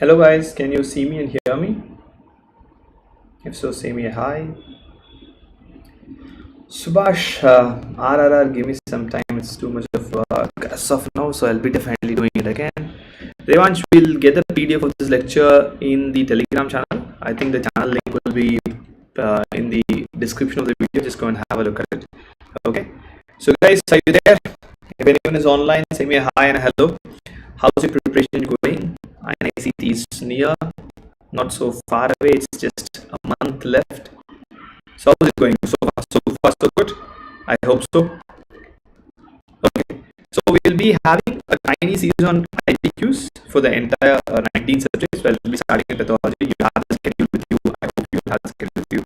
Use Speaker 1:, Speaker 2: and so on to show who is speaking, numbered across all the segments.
Speaker 1: Hello guys, can you see me and hear me? If so, say me hi. Subhash, RRR, give me some time. It's too much of as of now, so I'll be definitely doing it again. Revanch will get the PDF of this lecture in the Telegram channel. I think the channel link will be in the description of the video. Just go and have a look at it. Okay. So guys, are you there? If anyone is online, say me a hi and a hello. How's your preparation going? INICET is near, not so far away. It's just a month left. So how's it going? So far, so good. I hope so. Okay. So we'll be having a tiny series on IBQs for the entire 19 subjects. Well, we'll be starting with pathology. You have the schedule with you. I hope you have the schedule with you.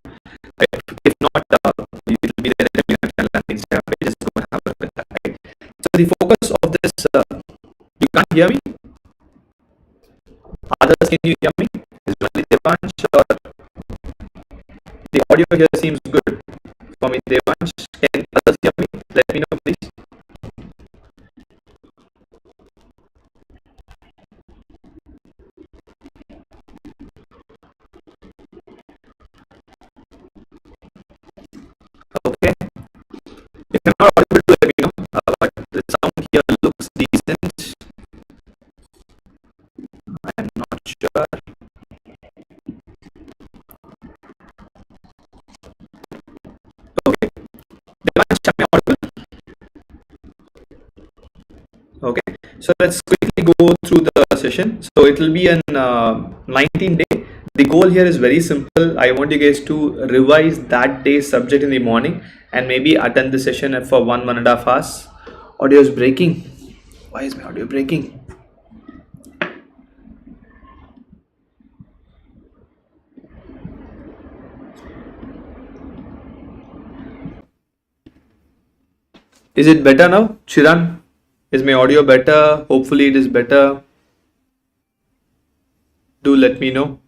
Speaker 1: If not, it will be there in the channel and Instagram page. Just go and have a look at that. Right? So the focus of this, you can't hear me? Others, can you hear me? Is only Devansh or the audio here seems good for me? Devansh, can others hear me? Let me know, please. Okay. If you're not audible, let me know. But the sound here looks decent. I'm not sure. Okay. Devansh, am I audible? Okay. So let's quickly go through the session. So it will be an 19 day. The goal here is very simple. I want you guys to revise that day's subject in the morning and maybe attend the session for 1.5 hours. Audio is breaking. Why is my audio breaking? Is it better now, Chiran? Is my audio better? Hopefully it is better. Do let me know.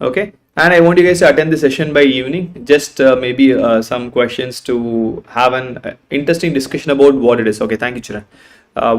Speaker 1: Okay. And I want you guys to attend the session by evening. Just maybe some questions to have an interesting discussion about what it is. Okay. Thank you, Chiran.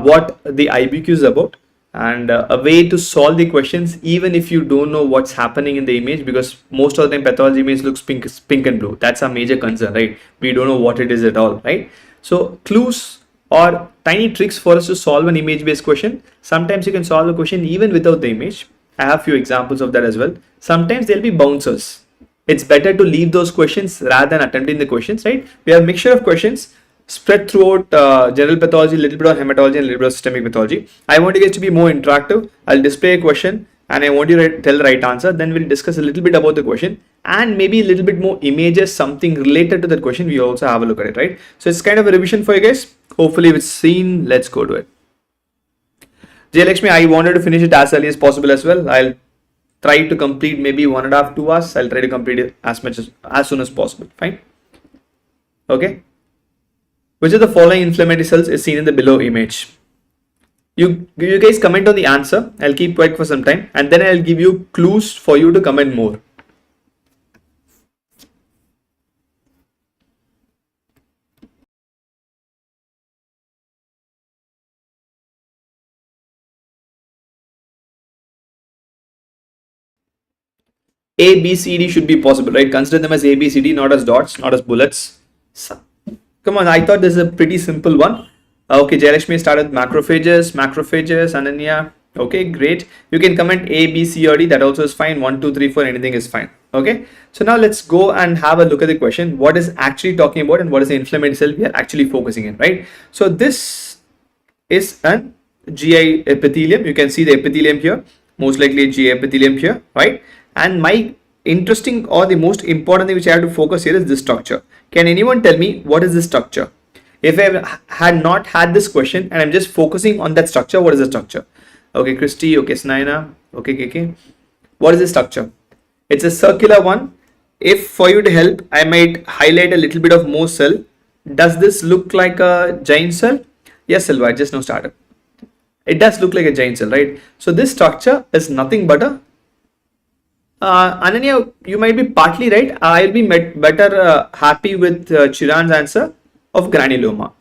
Speaker 1: What the IBQ is about and a way to solve the questions even if you don't know what's happening in the image, because most of the time pathology image looks pink and blue. That's a major concern, right? We don't know what it is at all, right? So clues or tiny tricks for us to solve an image based question. Sometimes you can solve a question even without the image. I have few examples of that as well. Sometimes there'll be bouncers. It's better to leave those questions rather than attempting the questions, right? We have a mixture of questions spread throughout general pathology, a little bit of hematology and a little bit of systemic pathology. I want you guys to be more interactive. I'll display a question and I want you to tell the right answer. Then we'll discuss a little bit about the question and maybe a little bit more images, something related to that question. We also have a look at it, right? So it's kind of a revision for you guys. Hopefully it's seen. Let's go to it. Jayalakshmi, I wanted to finish it as early as possible as well. I'll try to complete maybe 1.5 to 2 hours. I'll try to complete it as soon as possible. Fine. Okay. Which of the following inflammatory cells is seen in the below image? You guys comment on the answer. I'll keep quiet for some time and then I'll give you clues for you to comment more. A, B, C, D should be possible, right? Consider them as A, B, C, D, not as dots, not as bullets. So, come on, I thought this is a pretty simple one. Okay, Jayalakshmi started macrophages, Ananya. Okay, great. You can comment A, B, C, or D. That also is fine. 1, 2, 3, 4, anything is fine. Okay. So now let's go and have a look at the question. What is actually talking about and what is the inflammatory cell we are actually focusing in, right? So this is an GI epithelium. You can see the epithelium here. Most likely a GI epithelium here, right? And my interesting or the most important thing which I have to focus here is this structure. Can anyone tell me what is this structure? If I had not had this question and I'm just focusing on that structure, what is the structure? Okay, Christy, okay, Snaina, okay, KK. What is the structure? It's a circular one. If for you to help, I might highlight a little bit of more cell. Does this look like a giant cell? Yes, Silva, I just now started. It does look like a giant cell, right? So this structure is nothing but a Ananya, you might be partly right. I'll be better happy with Chiran's answer of granuloma.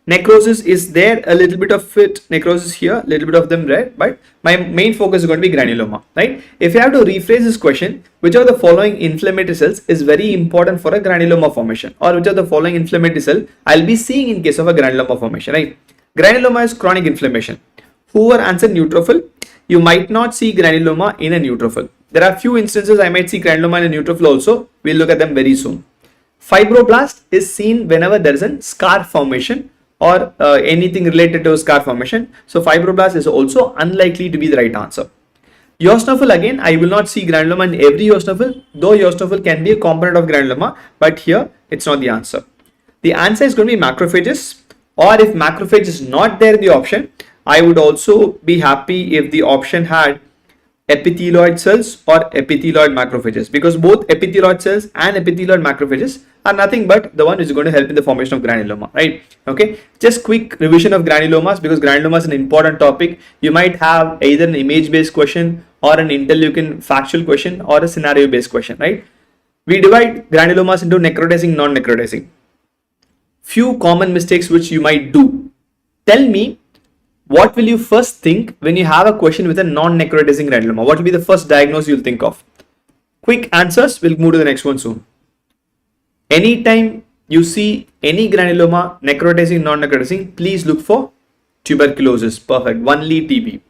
Speaker 1: Necrosis is there, a little bit of it, necrosis here, a little bit of them there, but my main focus is going to be granuloma, right? If you have to rephrase this question, which of the following inflammatory cells is very important for a granuloma formation, or which of the following inflammatory cell I'll be seeing in case of a granuloma formation, right? Granuloma is chronic inflammation. Whoever answered neutrophil, you might not see granuloma in a neutrophil. There are few instances I might see granuloma in a neutrophil also. We'll look at them very soon. Fibroblast is seen whenever there is a scar formation or anything related to scar formation. So fibroblast is also unlikely to be the right answer. Eosinophil, again, I will not see granuloma in every eosinophil, though eosinophil can be a component of granuloma, but here it's not the answer. The answer is going to be macrophages, or if macrophage is not there in the option, I would also be happy if the option had epithelioid cells or epithelioid macrophages, because both epithelioid cells and epithelioid macrophages are nothing but the one which is going to help in the formation of granuloma, right? Okay, just quick revision of granulomas, because granuloma is an important topic. You might have either an image based question or an interleukin factual question or a scenario based question, right? We divide granulomas into necrotizing, non-necrotizing. Few common mistakes which you might do. Tell me, what will you first think when you have a question with a non-necrotizing granuloma? What will be the first diagnosis you'll think of? Quick answers, we'll move to the next one soon. Anytime you see any granuloma, necrotizing, non-necrotizing, please look for tuberculosis. Perfect. Only TB.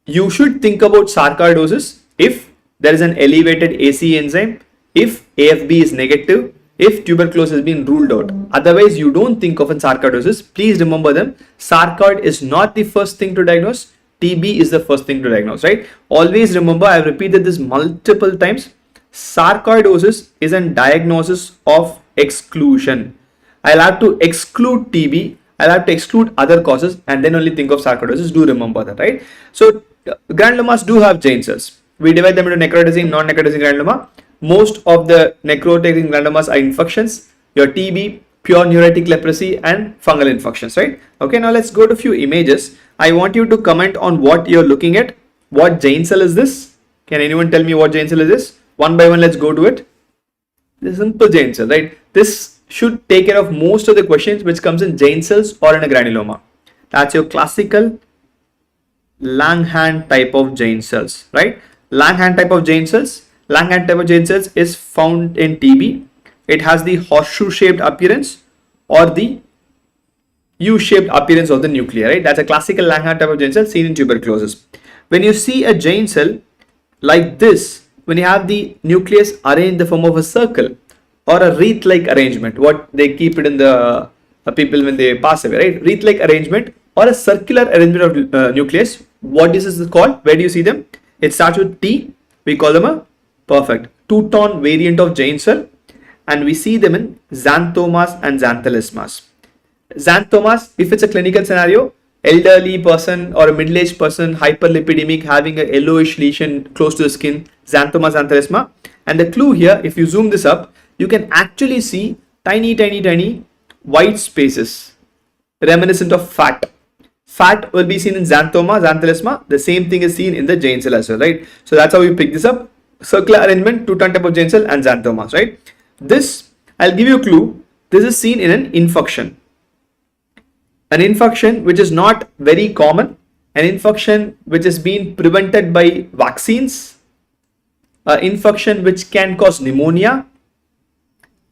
Speaker 1: You should think about sarcoidosis if there is an elevated ACE enzyme, if AFB is negative, if tuberculosis has been ruled out. Otherwise, you don't think of a sarcoidosis. Please remember them. Sarcoid is not the first thing to diagnose. TB is the first thing to diagnose, right? Always remember, I've repeated this multiple times. Sarcoidosis is a diagnosis of exclusion. I'll have to exclude TB. I'll have to exclude other causes and then only think of sarcoidosis. Do remember that, right? So granulomas do have giant cells. We divide them into necrotizing, non-necrotizing granuloma. Most of the necrotizing granulomas are infections, your TB, pure neuritic leprosy, and fungal infections, right? Okay, now let's go to a few images. I want you to comment on what you're looking at. What giant cell is this? Can anyone tell me what giant cell is this? One by one, let's go to it. This is simple giant cell, right? This should take care of most of the questions which comes in giant cells or in a granuloma. That's your classical Langhans type of giant cells, right? Langhans type of giant cells. Langhans type of giant cells is found in TB. It has the horseshoe-shaped appearance or the U-shaped appearance of the nuclei, right? That's a classical Langhans type of giant cell seen in tuberculosis. When you see a giant cell like this, when you have the nucleus arranged in the form of a circle or a wreath-like arrangement, what they keep it in the people when they pass away, right? Wreath-like arrangement or a circular arrangement of nucleus. What this is called? Where do you see them? It starts with T. We call them a perfect two-tone variant of giant cell, and we see them in xanthomas and xanthelasmas. Xanthomas, if it's a clinical scenario, elderly person or a middle-aged person, hyperlipidemic, having a yellowish lesion close to the skin, xanthoma, xanthelasma. And the clue here, if you zoom this up, you can actually see tiny white spaces reminiscent of fat. Fat will be seen in xanthoma, xanthelasma. The same thing is seen in the giant cell as well, right? So that's how we pick this up. Circular arrangement, two-tone type of giant cell and xanthomas, right? This, I'll give you a clue. This is seen in an infection. An infection which is not very common. An infection which is being prevented by vaccines. An infection which can cause pneumonia.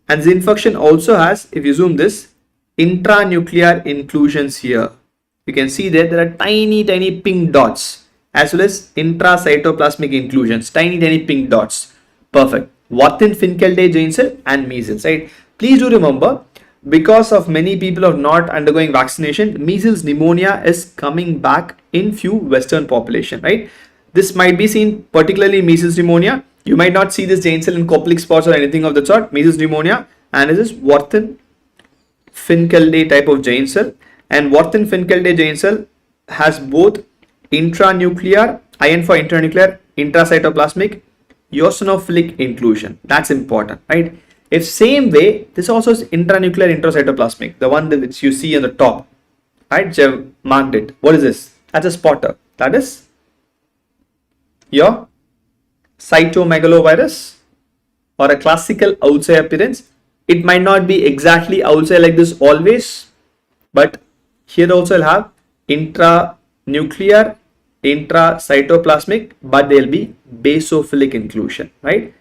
Speaker 1: And the infection also has, if you zoom this, intranuclear inclusions here. You can see that there are tiny pink dots, as well as intracytoplasmic inclusions, tiny pink dots. Perfect. Warthin-Finkelday giant cell and measles, right? Please do remember, because of many people are not undergoing vaccination, measles pneumonia is coming back in few Western population, right? This might be seen particularly measles pneumonia. You might not see this giant cell in Koplik spots or anything of the sort. Measles pneumonia, and this is Warthin-Finkelday type of giant cell. And Warthin-Finkelday giant cell has both intranuclear, IN for intranuclear, intracytoplasmic, eosinophilic inclusion. That's important, right? If same way, this also is intranuclear, intracytoplasmic, the one that which you see on the top, right? So marked it. What is this? That's a spotter. That is your cytomegalovirus, or a classical outside appearance. It might not be exactly outside like this always. but here also I'll have intranuclear, intracytoplasmic, but they'll be basophilic inclusion, right?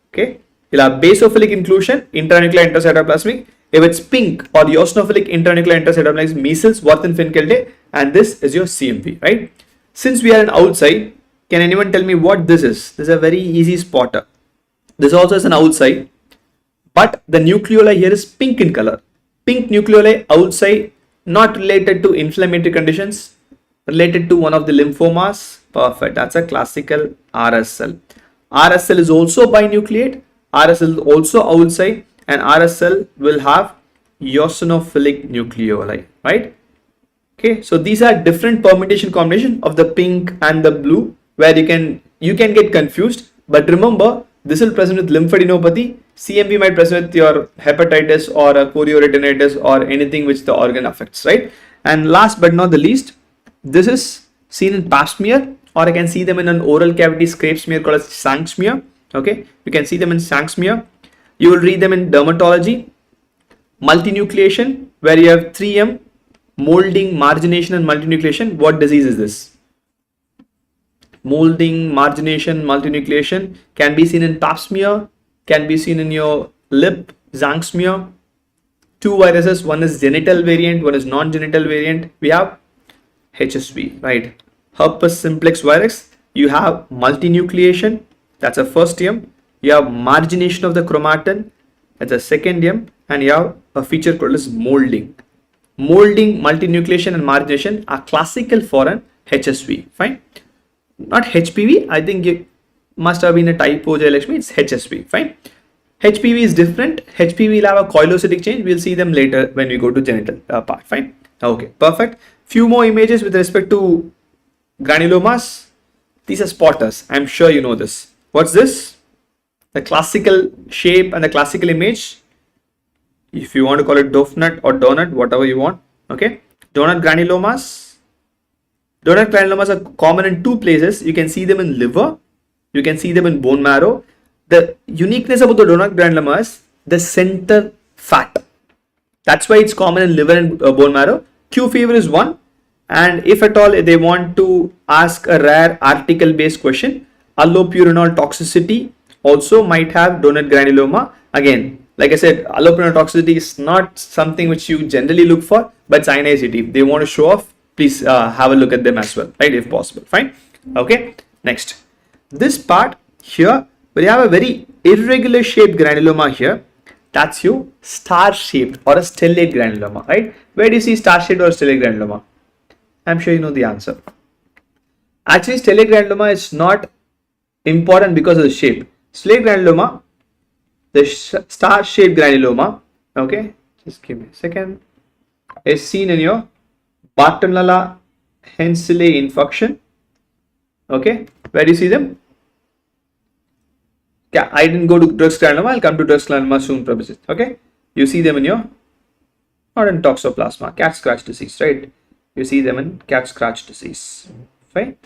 Speaker 1: Okay, you'll have basophilic inclusion, intranuclear, intracytoplasmic. If it's pink or eosinophilic, intranuclear, intracytoplasmic, measles, Warthin, Finkelday, and this is your CMV, right? Since we are an outside, can anyone tell me what this is? This is a very easy spotter. This also is an outside, but the nucleoli here is pink in color. Pink nucleoli outside, not related to inflammatory conditions, related to one of the lymphomas. Perfect. That's a classical RS cell. RS cell is also binucleate. RS cell is also outside, and RS cell will have eosinophilic nucleoli, right? Okay, so these are different permutation combination of the pink and the blue, where you can get confused. But remember, this will present with lymphadenopathy. CMV might present with your hepatitis or a chorioretinitis or anything which the organ affects, right? And last but not the least, this is seen in pap smear, or I can see them in an oral cavity scrape smear called as Sank smear. Okay, you can see them in Sank smear. You will read them in dermatology. Multinucleation, where you have 3M, molding, margination, and multinucleation. What disease is this? Molding, margination, multinucleation can be seen in pap smear, can be seen in your lip, Zank smear. Two viruses, one is genital variant, one is non-genital variant. We have HSV, right? Herpes simplex virus. You have multinucleation, that's a first M. You have margination of the chromatin, that's a second M. And you have a feature called as molding. Molding, multinucleation, and margination are classical for an HSV, fine. Not HPV, I think it must have been a typo, Jayalakshmi, it's HSV, fine. HPV is different. HPV will have a coilocytic change. We'll see them later when we go to genital part, fine. Okay, perfect. Few more images with respect to granulomas. These are spotters. I'm sure you know this. What's this? The classical shape and the classical image. If you want to call it donut or donut, whatever you want. Okay. Donut granulomas. Donut granulomas are common in two places. You can see them in liver. You can see them in bone marrow. The uniqueness about the donut granuloma is the center fat. That's why it's common in liver and bone marrow. Q fever is one. And if at all they want to ask a rare article based question, allopurinol toxicity also might have donut granuloma. Again, like I said, allopurinol toxicity is not something which you generally look for, but it's INICET. If they want to show off, please have a look at them as well, right? If possible, fine. Okay, next. This part here, we have a very irregular shaped granuloma here. That's your star shaped or a stellate granuloma, right? Where do you see star shaped or stellate granuloma? I'm sure you know the answer. Actually, stellate granuloma is not important because of the shape. Stellate granuloma, the star shaped granuloma, okay, just give me a second, is seen in your Bartonella Henselae infection. Okay, where do you see them? Yeah, I didn't go to drugs granuloma. I'll come to drugs granuloma soon, Prabhajit. Okay, you see them in your, not in toxoplasma, cat scratch disease, right? You see them in cat scratch disease. Fine.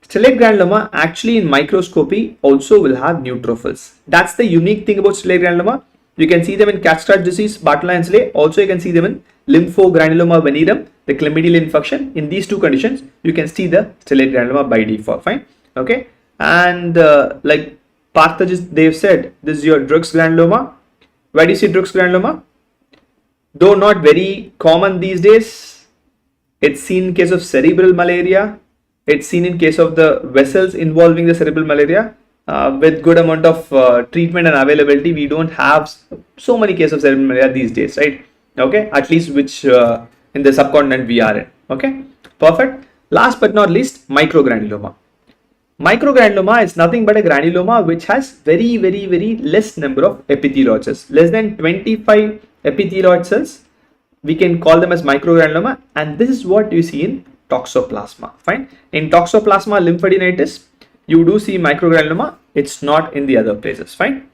Speaker 1: Stellate granuloma actually in microscopy also will have neutrophils. That's the unique thing about stellate granuloma. You can see them in cat scratch disease, Bartonella Henselae. Also, you can see them in lymphogranuloma venereum, the chlamydial infection. In these two conditions, you can see the stellate granuloma by default. Fine. Okay. And like Partha, they've said this is your drugs granuloma. Where do you see drugs granuloma? Though not very common these days. It's seen in case of cerebral malaria. It's seen in case of the vessels involving the cerebral malaria. With good amount of treatment and availability, we don't have so many cases of cerebral malaria these days, right? Okay, at least which in the subcontinent we are in. Okay, perfect. Last but not least, microgranuloma. Microgranuloma is nothing but a granuloma which has very less number of epithelioid cells, less than 25 epithelioid cells. We can call them as microgranuloma, and this is what you see in toxoplasma. Fine. In toxoplasma lymphadenitis, you do see microgranuloma. It's not in the other places. Fine.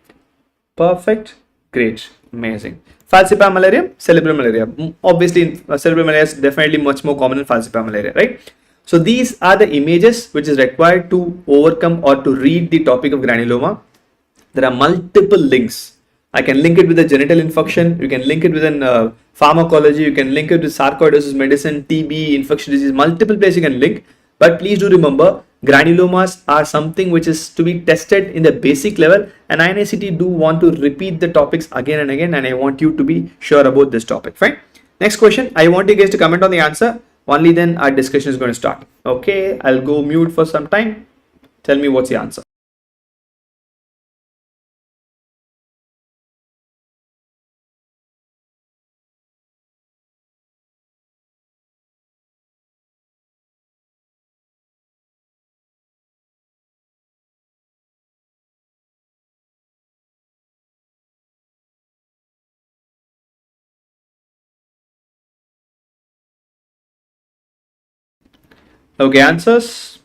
Speaker 1: Perfect. Great. Amazing. Falciparum malarium, cerebral malaria. Obviously, cerebral malaria is definitely much more common in falciparum malaria, right? So these are the images which is required to overcome or to read the topic of granuloma. There are multiple links I can link it with a genital infection. You can link it with an pharmacology. You can link it with sarcoidosis medicine, TB, infectious disease, multiple places you can link. But please do remember, granulomas are something which is to be tested in the basic level, and INICET do want to repeat the topics again and again, and I want you to be sure about this topic. Fine. Next question. I want you guys to comment on the answer. Only then our discussion is going to start. Okay, I'll go mute for some time. Tell me what's the answer. Okay, answers.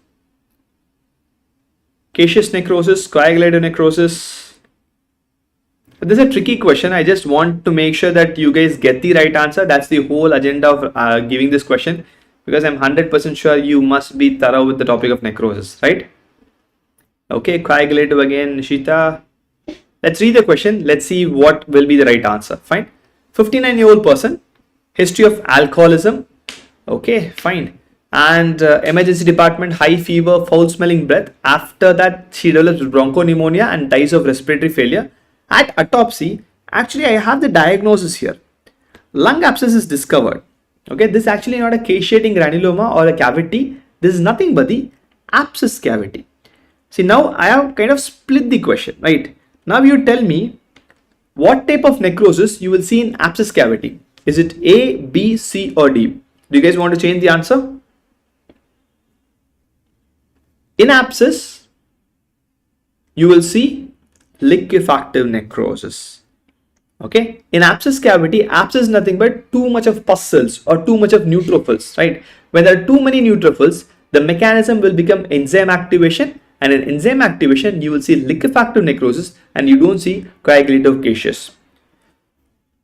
Speaker 1: Caseous necrosis, coagulative necrosis. This is a tricky question. I just want to make sure that you guys get the right answer. That's the whole agenda of giving this question, because I'm 100% sure you must be thorough with the topic of necrosis, right? Okay, coagulative again, Nishita. Let's read the question. Let's see what will be the right answer. Fine. 59-year-old person, history of alcoholism. Okay, fine. And emergency department, high fever, foul smelling breath. After that, she develops bronchopneumonia and dies of respiratory failure. At autopsy, actually I have the diagnosis here. Lung abscess is discovered. Okay, this is actually not a caseating granuloma or a cavity. This is nothing but the abscess cavity. See, now I have kind of split the question, right? Now you tell me what type of necrosis you will see in abscess cavity. Is it A, B, C or D? Do you guys want to change the answer? In abscess, you will see liquefactive necrosis. Okay, in abscess cavity, abscess is nothing but too much of pus cells or too much of neutrophils, right? When there are too many neutrophils, the mechanism will become enzyme activation, and in enzyme activation, you will see liquefactive necrosis and you don't see coagulative caseous.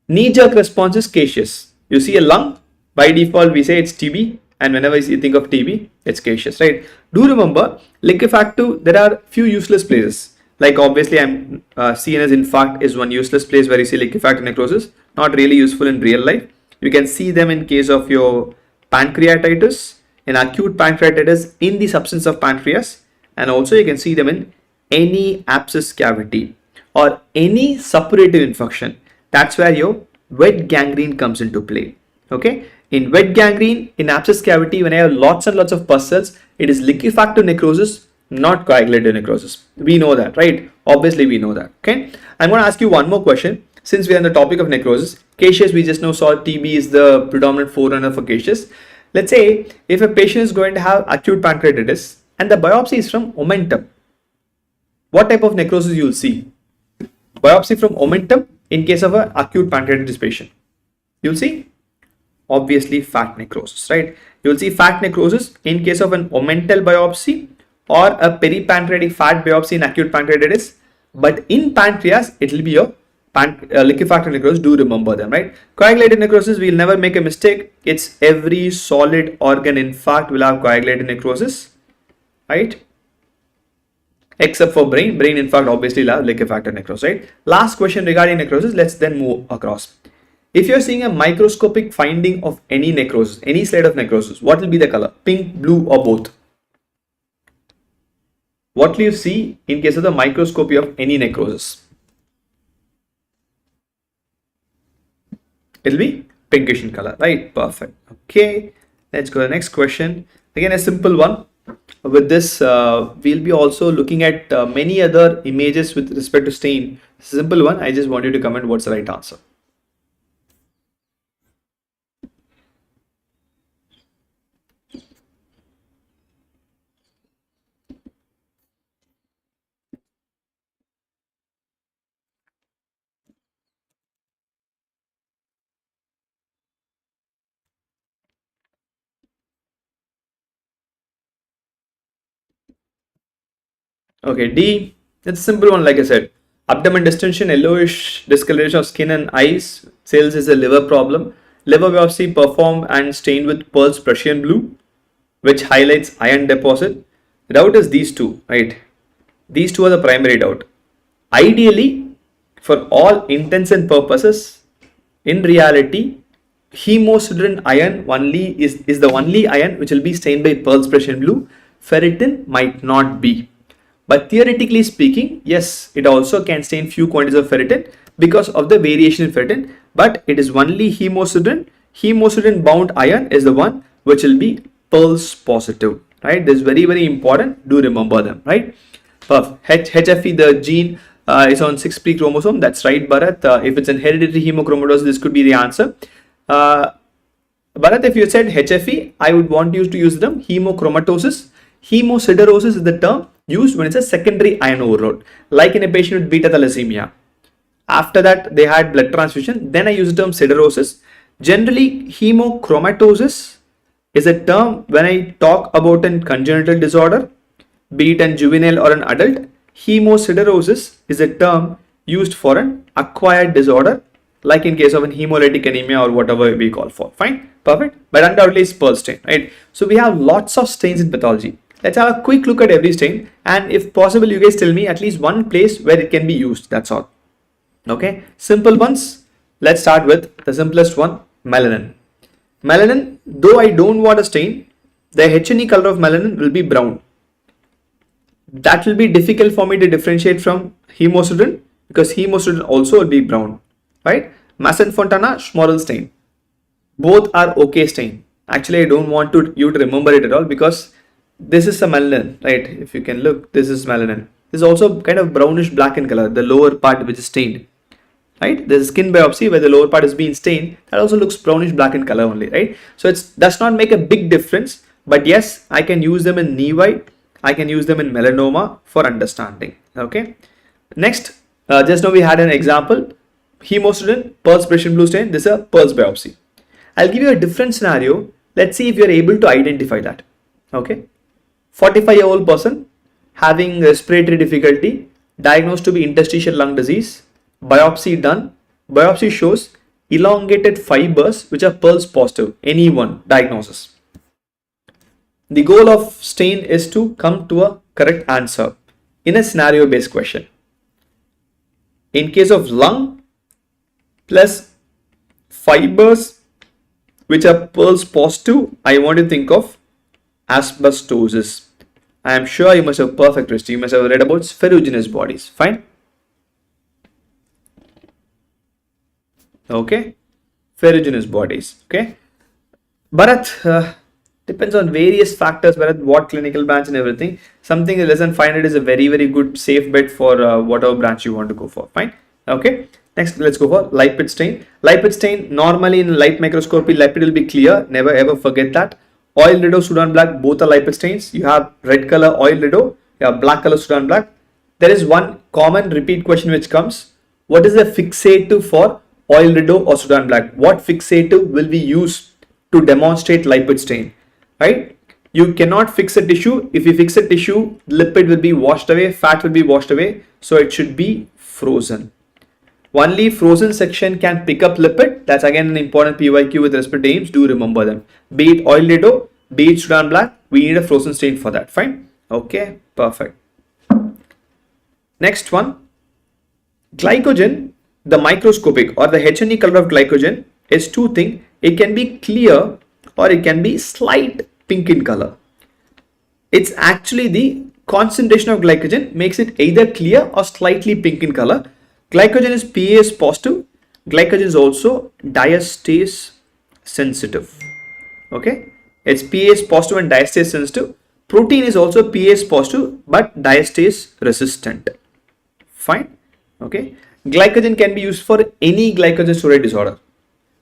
Speaker 1: Knee-jerk response is caseous. You see a lung, by default we say it's TB, and whenever you think of TB, it's caseous, right? Do remember, liquefactive, there are few useless places. Like obviously, CNS infarct is one useless place where you see liquefactive necrosis. Not really useful in real life. You can see them in case of your pancreatitis, in acute pancreatitis in the substance of pancreas, and also you can see them in any abscess cavity or any suppurative infection. That's where your wet gangrene comes into play. Okay. In wet gangrene, in abscess cavity, when I have lots and lots of pus cells, it is liquefactive necrosis, not coagulative necrosis. We know that, right? Obviously, we know that. Okay. I'm going to ask you one more question. Since we are on the topic of necrosis, caseous, we just know saw TB is the predominant forerunner for caseous. Let's say if a patient is going to have acute pancreatitis and the biopsy is from omentum, what type of necrosis you will see? Biopsy from omentum in case of an acute pancreatitis patient. You'll see obviously fat necrosis, right? You will see fat necrosis in case of an omental biopsy or a peripancreatic fat biopsy in acute pancreatitis. But in pancreas, it will be your liquefactive necrosis. Do remember them, right? Coagulative necrosis, we'll never make a mistake. It's every solid organ infarct will have coagulative necrosis, right? Except for brain infarct obviously will have liquefactive necrosis, right? Last question regarding necrosis. Let's then move across. If you're seeing a microscopic finding of any necrosis, any slide of necrosis, what will be the color? Pink, blue or both? What will you see in case of the microscopy of any necrosis? It will be pinkish in color, right? Perfect. Okay, let's go to the next question. Again, a simple one. With this, we'll be also looking at many other images with respect to stain. Simple one. I just want you to comment what's the right answer. Okay, D, it's a simple one, like I said. Abdomen distension, yellowish discoloration of skin and eyes, sales is a liver problem. Liver biopsy performed and stained with Pearl's Prussian blue, which highlights iron deposit. The doubt is these two, right? These two are the primary doubt. Ideally, for all intents and purposes, in reality, hemosiderin iron only is the only iron which will be stained by perspiration blue. Ferritin might not be. But theoretically speaking, yes, it also can stain few quantities of ferritin because of the variation in ferritin, but it is only hemosiderin. Hemosiderin bound iron is the one which will be Pearls positive, right? This is very, very important. Do remember them, right? HFE, the gene is on 6p chromosome. That's right, Bharat. If it's an hereditary hemochromatosis, this could be the answer. Bharat, if you said HFE, I would want you to use the term hemochromatosis. Hemosiderosis is the term used when it's a secondary iron overload, like in a patient with beta thalassemia. After that, they had blood transfusion. Then I use the term siderosis. Generally, hemochromatosis is a term when I talk about a congenital disorder, be it a juvenile or an adult. Hemosiderosis is a term used for an acquired disorder, like in case of an hemolytic anemia or whatever we call for. Fine, perfect. But undoubtedly it's Pearl stain, right? So we have lots of stains in pathology. Let's have a quick look at every stain, and if possible, you guys tell me at least one place where it can be used. That's all. Okay, simple ones. Let's start with the simplest one, melanin. Melanin, though I don't want a stain, the H&E color of melanin will be brown. That will be difficult for me to differentiate from hemosiderin because hemosiderin also will be brown, right? Masson-Fontana, Schmorell stain. Both are okay stain. Actually, I don't want you to remember it at all because this is a melanin, right? If you can look, this is melanin. This is also kind of brownish black in color, the lower part which is stained. Right? There's a skin biopsy where the lower part is being stained. That also looks brownish black in color only, right? So it does not make a big difference. But yes, I can use them in knee white. I can use them in melanoma for understanding. Okay. Next, just now we had an example. Hemosiderin, perspiration blue stain. This is a Pearls biopsy. I'll give you a different scenario. Let's see if you're able to identify that. Okay. 45-year-old person having respiratory difficulty, diagnosed to be interstitial lung disease. Biopsy done. Biopsy shows elongated fibers which are Pearls positive. Any one diagnosis. The goal of stain is to come to a correct answer in a scenario based question. In case of lung plus fibers which are Pearls positive, I want to think of asbestosis. I am sure you must have perfect wrist. You must have read about spherogenous bodies. Fine. Okay, ferruginous bodies. Okay, Bharat, depends on various factors, Bharat, what clinical branch and everything. Something less than 500 is a very, very good safe bet for whatever branch you want to go for. Fine. Okay, next let's go for lipid stain. Lipid stain, normally in light microscopy, lipid will be clear. Never ever forget that. Oil rido, Sudan black, both are lipid stains. You have red color oil rido, you have black color Sudan black. There is one common repeat question which comes: what is the fixative for oil rido or Sudan black? What fixative will we use to demonstrate lipid stain? Right? You cannot fix a tissue. If you fix a tissue, lipid will be washed away, fat will be washed away. So it should be frozen. Only frozen section can pick up lipid. That's again an important PYQ with respect to aims. Do remember them. Be it oil rido, be it Sudan black, we need a frozen stain for that. Fine. Okay, perfect. Next one, glycogen. The microscopic or the H&E color of glycogen is two things. It can be clear or it can be slight pink in color. It's actually the concentration of glycogen makes it either clear or slightly pink in color. Glycogen is pH positive. Glycogen is also diastase sensitive. Okay, it's pH positive and diastase sensitive. Protein is also pH positive but diastase resistant. Fine. Okay. Glycogen can be used for any glycogen storage disorder.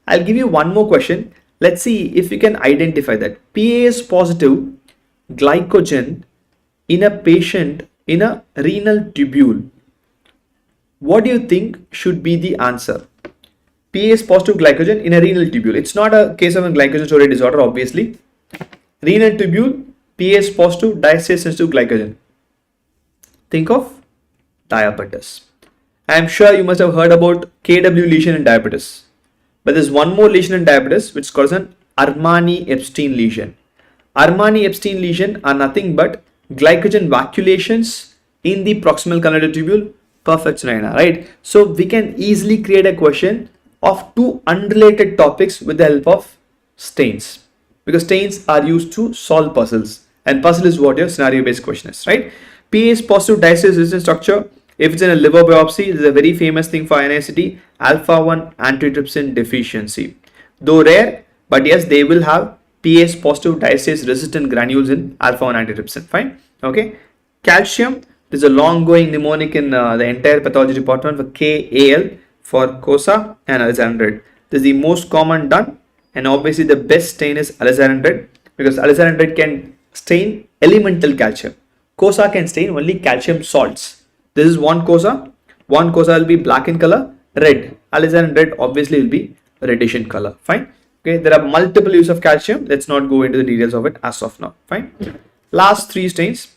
Speaker 1: I'll give you one more question. Let's see if you can identify that. pH positive glycogen in a patient in a renal tubule. What do you think should be the answer? pH positive glycogen in a renal tubule. It's not a case of a glycogen storage disorder, obviously. Renal tubule, pH positive, diastase sensitive glycogen. Think of diabetes. I am sure you must have heard about KW lesion in diabetes. But there's one more lesion in diabetes which is called an Armani-Epstein lesion. Armani-Epstein lesion are nothing but glycogen vacuolations in the proximal convoluted tubule Perfect, Naina, right? So we can easily create a question of two unrelated topics with the help of stains, because stains are used to solve puzzles, and puzzle is what your scenario based question is, right? PA is positive diastase resistant structure. If it's in a liver biopsy, it is a very famous thing for NICT, alpha 1 antitrypsin deficiency. Though rare, but yes, they will have PAs positive diastase resistant granules in alpha 1 antitrypsin. Fine. Okay. Calcium, there's a long going mnemonic in the entire pathology department for KAL for COSA and alizarin. This is the most common done, and obviously the best stain is alizarin, because alizarin can stain elemental calcium. COSA can stain only calcium salts. This is one COSA will be black in color, red. Alizarin red obviously will be reddish in color. Fine. Okay, there are multiple use of calcium. Let's not go into the details of it as of now. Fine. Last three stains,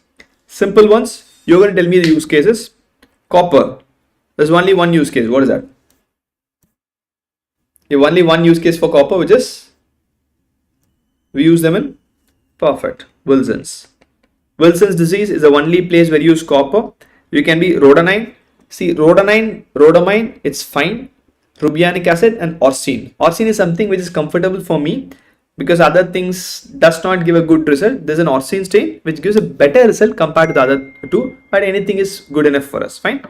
Speaker 1: simple ones. You're going to tell me the use cases. Copper. There's only one use case. What is that? You have only one use case for copper, which is we use them in perfect Wilson's. Wilson's disease is the only place where you use copper. You can be rhodamine. See, rhodamine, it's fine. Rubianic acid and orcine. Orcine is something which is comfortable for me because other things does not give a good result. There's an orcine stain which gives a better result compared to the other two, but anything is good enough for us. Fine.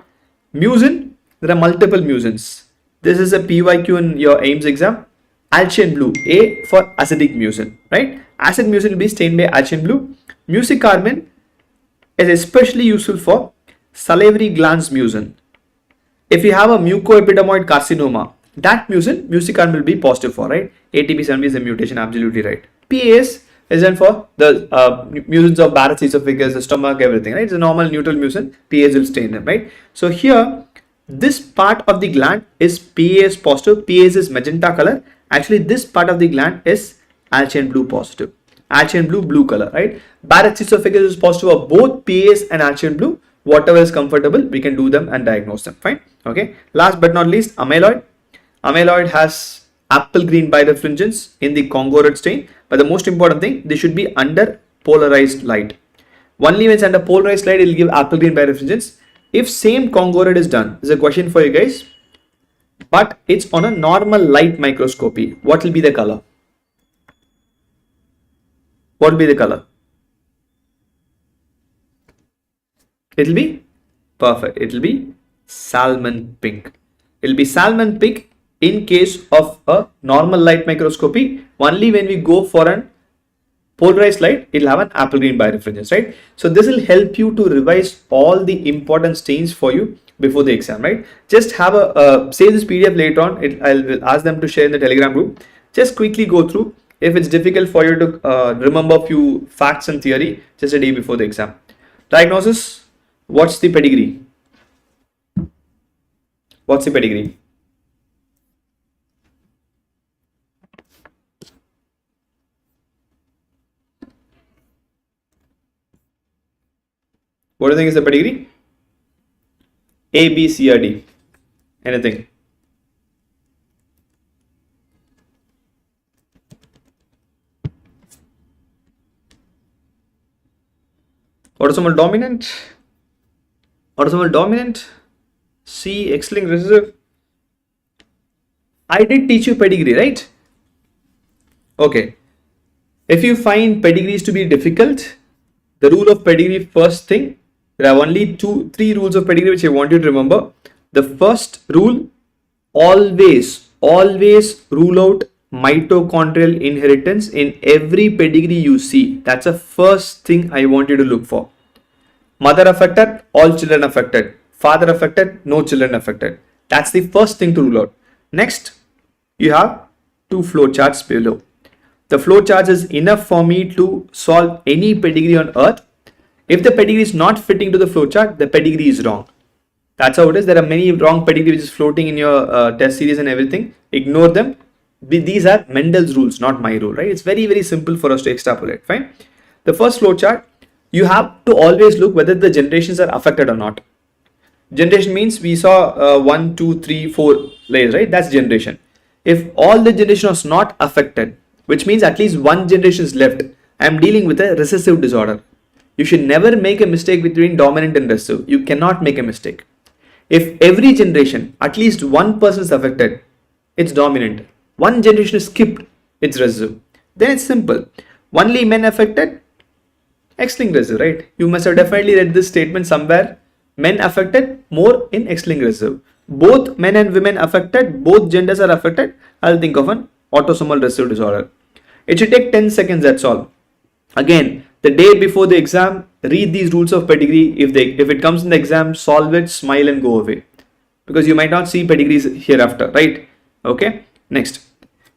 Speaker 1: Mucin, there are multiple mucins. This is a PYQ in your AIMS exam. Alchian blue, A for acidic mucin, right? Acid mucin will be stained by Alchian blue. Mucicarbin is especially useful for salivary glands mucin. If you have a mucoepidermoid carcinoma, that mucicarbin will be positive for, right? ATP70 is a mutation, absolutely right. PAS is then for the mucins of Barrett's esophagus, the stomach, everything, right? It's a normal neutral mucin, PAS will stain them, right? So here, this part of the gland is PAS positive, PAS is magenta color. Actually, this part of the gland is Alchian blue positive. Alchian blue color, right? Barrett's esophagus is positive of both PAS and Alchian blue. Whatever is comfortable, we can do them and diagnose them. Fine. Okay. Last but not least, amyloid. Amyloid has apple green birefringence in the Congo red stain, but the most important thing, they should be under polarized light. Only when it's under polarized light, it will give apple green birefringence. If same Congo red is done, there's a question for you guys, but it's on a normal light microscopy. What will be the color? What will be the color? It will be perfect. It will be salmon pink. It will be salmon pink in case of a normal light microscopy. Only when we go for an polarized light, it will have an apple green birefringence, right? So this will help you to revise all the important stains for you before the exam, right? Just have a save this PDF later on. I'll ask them to share in the Telegram group. Just quickly go through. If it's difficult for you to remember a few facts and theory, just a day before the exam. Diagnosis. What's the pedigree? What's the pedigree? What do you think is the pedigree? A, B, C, or D? Anything? Autosomal dominant? Autosomal dominant, C, X-linked recessive. I did teach you pedigree, right? Okay. If you find pedigrees to be difficult, the rule of pedigree, first thing, there are only three rules of pedigree which I want you to remember. The first rule, always rule out mitochondrial inheritance in every pedigree you see. That's the first thing I want you to look for. Mother affected, all children affected. Father affected, no children affected. That's the first thing to rule out. Next, you have two flowcharts below. The flowchart is enough for me to solve any pedigree on earth. If the pedigree is not fitting to the flowchart, the pedigree is wrong. That's how it is. There are many wrong pedigree which is floating in your test series and everything. Ignore them. These are Mendel's rules, not my rule, right? It's very, very simple for us to extrapolate. Fine. The first flowchart, you have to always look whether the generations are affected or not. Generation means we saw 1, 2, 3, 4 layers, right? That's generation. If all the generation was not affected, which means at least one generation is left, I am dealing with a recessive disorder. You should never make a mistake between dominant and recessive. You cannot make a mistake. If every generation, at least one person is affected, it's dominant. One generation is skipped, it's recessive. Then it's simple. Only men affected, X-linked recessive, right? You must have definitely read this statement somewhere. Men affected, more in X-linked recessive. Both men and women affected, both genders are affected, I'll think of an autosomal recessive disorder. It should take 10 seconds, that's all. Again, the day before the exam, read these rules of pedigree. If it comes in the exam, solve it, smile and go away. Because you might not see pedigrees hereafter, right? Okay, next.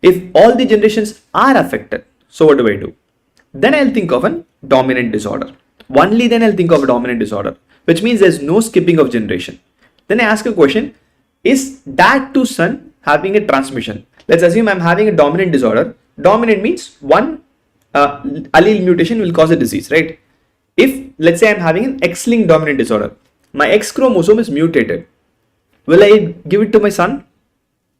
Speaker 1: If all the generations are affected, so what do? Then I'll think of a dominant disorder. Only then I'll think of a dominant disorder, which means there's no skipping of generation. Then I ask a question, is dad to son having a transmission? Let's assume I'm having a dominant disorder. Dominant means one allele mutation will cause a disease, right? If let's say I'm having an X-linked dominant disorder, my X chromosome is mutated. Will I give it to my son?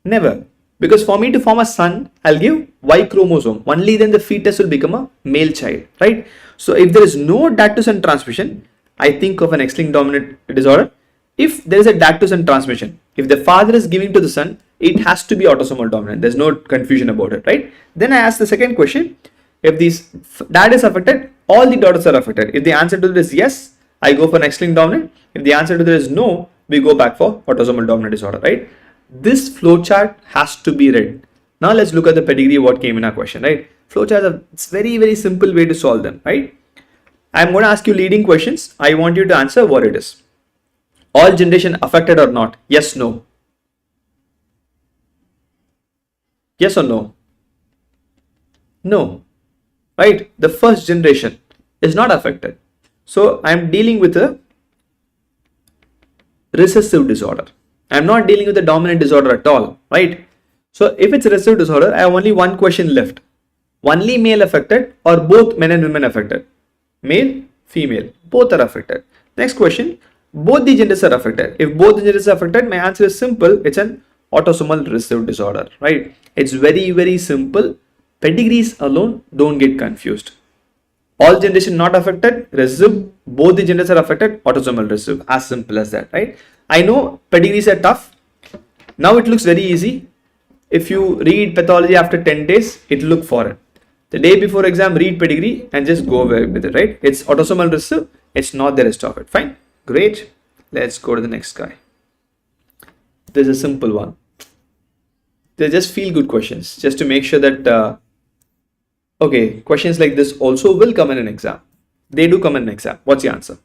Speaker 1: Never. Because for me to form a son, I'll give Y chromosome. Only then the fetus will become a male child, right? So if there is no dad to son transmission, I think of an X-linked dominant disorder. If there is a dad to son transmission, if the father is giving to the son, it has to be autosomal dominant. There's no confusion about it, right? Then I ask the second question. If this dad is affected, all the daughters are affected. If the answer to this is yes, I go for an X-linked dominant. If the answer to this is no, we go back for autosomal dominant disorder, right? This flowchart has to be read. Now let's look at the pedigree, what came in our question, right? Flowcharts are it's very, very simple way to solve them, right? I'm going to ask you leading questions. I want you to answer what it is. All generation affected or not? Yes, no. Yes or no? No. Right? The first generation is not affected. So I'm dealing with a recessive disorder. I'm not dealing with a dominant disorder at all, right? So if it's a recessive disorder, I have only one question left. Only male affected or both men and women affected? Male, female, both are affected. Next question, both the genders are affected. If both the genders are affected, my answer is simple. It's an autosomal recessive disorder, right? It's very, very simple. Pedigrees alone, don't get confused. All generation not affected, recessive. Both the genders are affected, autosomal recessive. As simple as that, right? I know pedigrees are tough. Now it looks very easy. If you read pathology after 10 days, it will look foreign. The day before exam, read pedigree and just go away with it, right? It's autosomal recessive. It's not the rest of it. Fine. Great. Let's go to the next guy. This is a simple one. They just feel good questions just to make sure that okay, questions like this also will come in an exam. They do come in an exam. What's the answer?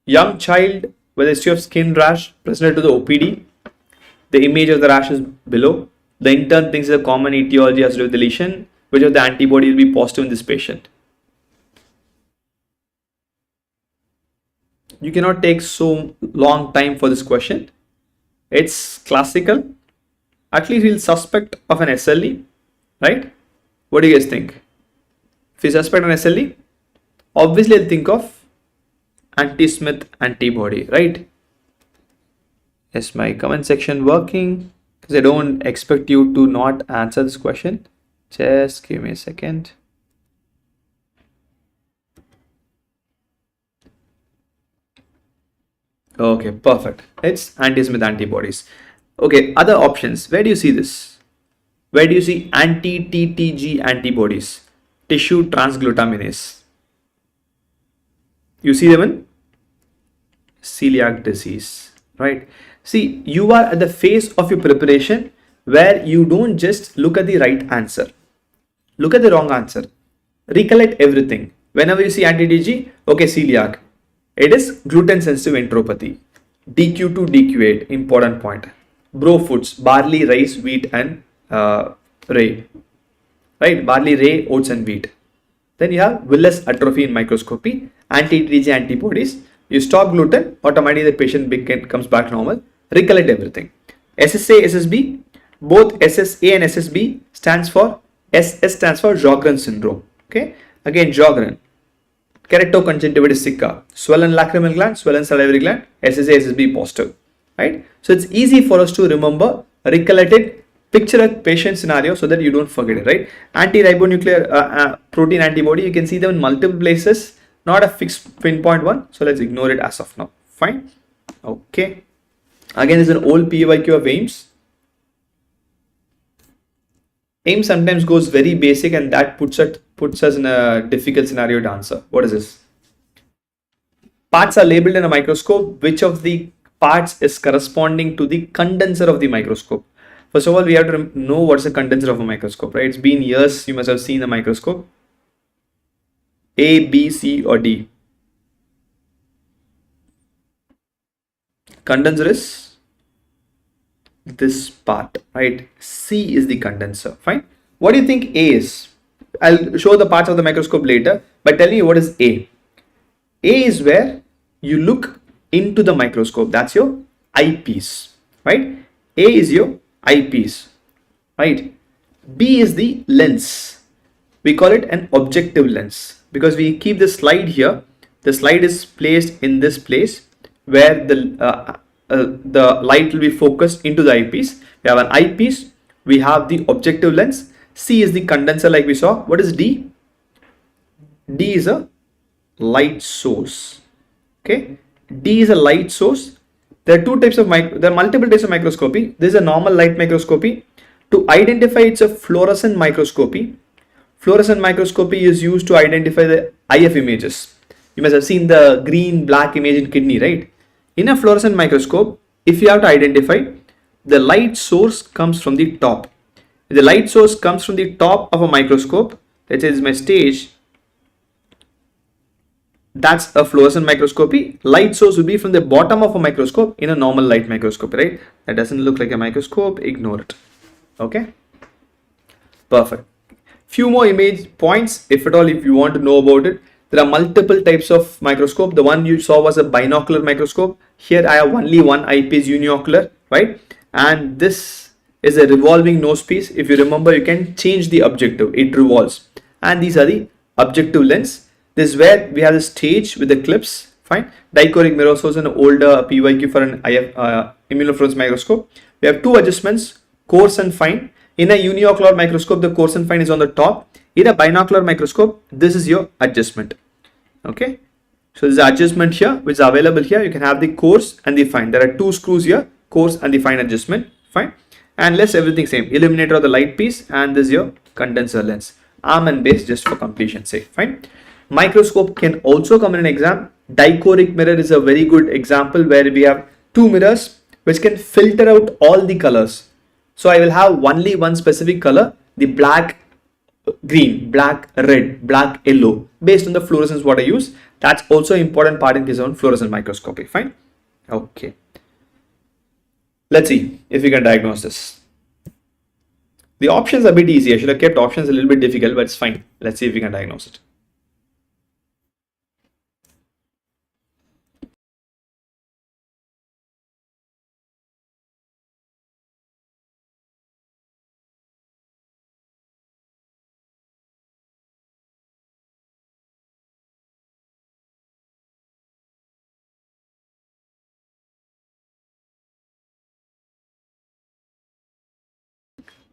Speaker 1: Young child with a history of skin rash presented to the OPD. The image of the rash is below. The intern thinks it's a common etiology as with the lesion. Which of the antibody will be positive in this patient? You cannot take so long time for this question. It's classical. At least we'll suspect of an SLE, right? What do you guys think? If you suspect an SLE, obviously I'll think of anti-Smith antibody, right? Is my comment section working? Because I don't expect you to not answer this question. Just give me a second. Okay, perfect. It's anti-Smith antibodies. Okay, other options. Where do you see this? Where do you see anti-TTG antibodies? Tissue transglutaminase. You see them in celiac disease, right? See, you are at the phase of your preparation where you don't just look at the right answer. Look at the wrong answer. Recollect everything. Whenever you see anti-TTG, okay, celiac. It is gluten sensitive enteropathy. DQ2, DQ8, important point. Bro foods, barley, rice, wheat and rye. Right? Barley, rye, oats and wheat. Then you have villus atrophy in microscopy. Anti-TTG antibodies. You stop gluten, automatically the patient comes back normal. Recollect everything. SSA, SSB, both SSA and SSB stands for SS stands for Sjogren syndrome. Okay. Again, Sjogren. Keratoconjunctivitis sicca. Swollen lacrimal gland, swollen salivary gland. SSA, SSB positive. Right. So it's easy for us to remember, recollect it, picture a patient scenario so that you don't forget it. Right. Anti-ribonuclear protein antibody. You can see them in multiple places. not a fixed pinpoint one, so let's ignore it as of now. Fine. Okay. Again, this is an old PYQ of AIIMS. AIIMS sometimes goes very basic, and that puts us in a difficult scenario to answer. What is this? Parts are labeled in a microscope. Which of the parts is corresponding to the condenser of the microscope? First of all, we have to know what's the condenser of a microscope, right? It's been years, you must have seen a microscope. A, B, C, or D? Condenser is this part, right? C is the condenser. Fine. What do you think A is? I'll show the parts of the microscope later, but tell me what is A. A is where you look into the microscope. That's your eyepiece, right? A is your eyepiece, right? B is the lens. We call it an objective lens because we keep the slide here. The slide is placed in this place where the light will be focused into the eyepiece. We have an eyepiece. We have the objective lens. C is the condenser, like we saw. What is D? D is a light source. Okay, D is a light source. There are two types of there are multiple types of microscopy. This is a normal light microscopy. To identify, it's a fluorescent microscopy. Fluorescent microscopy is used to identify the IF images. You must have seen the green black image in kidney, right? In a fluorescent microscope, if you have to identify, the light source comes from the top. If the light source comes from the top of a microscope, let's say this is my stage, that's a fluorescent microscopy. Light source will be from the bottom of a microscope in a normal light microscope, right? That doesn't look like a microscope, ignore it. Okay, perfect. Few more image points, if at all, if you want to know about it. There are multiple types of microscope. The one you saw was a binocular microscope. Here I have only one eyepiece, uniocular, right? And this is a revolving nose piece. If you remember, you can change the objective, it revolves. And these are the objective lens. This is where we have the stage with the clips. Fine. Dichoric mirror source, an older PYQ for an immunofluorescence microscope. We have two adjustments, coarse and fine. In a uniocular microscope, the coarse and fine is on the top. In a binocular microscope, this is your adjustment. Okay. So this is the adjustment here, which is available here. You can have the coarse and the fine. There are two screws here, coarse and the fine adjustment. Fine. And let's everything same. Illuminator of the light piece, and this is your condenser lens. Arm and base just for completion's sake. Fine. Microscope can also come in an exam. Dichoric mirror is a very good example where we have two mirrors which can filter out all the colors. So I will have only one specific color, the black green, black red, black yellow, based on the fluorescence what I use. That's also an important part in case of fluorescent microscopy. Fine. Okay. Let's see if we can diagnose this. The options are a bit easy. I should have kept options a little bit difficult, but it's fine. Let's see if we can diagnose it.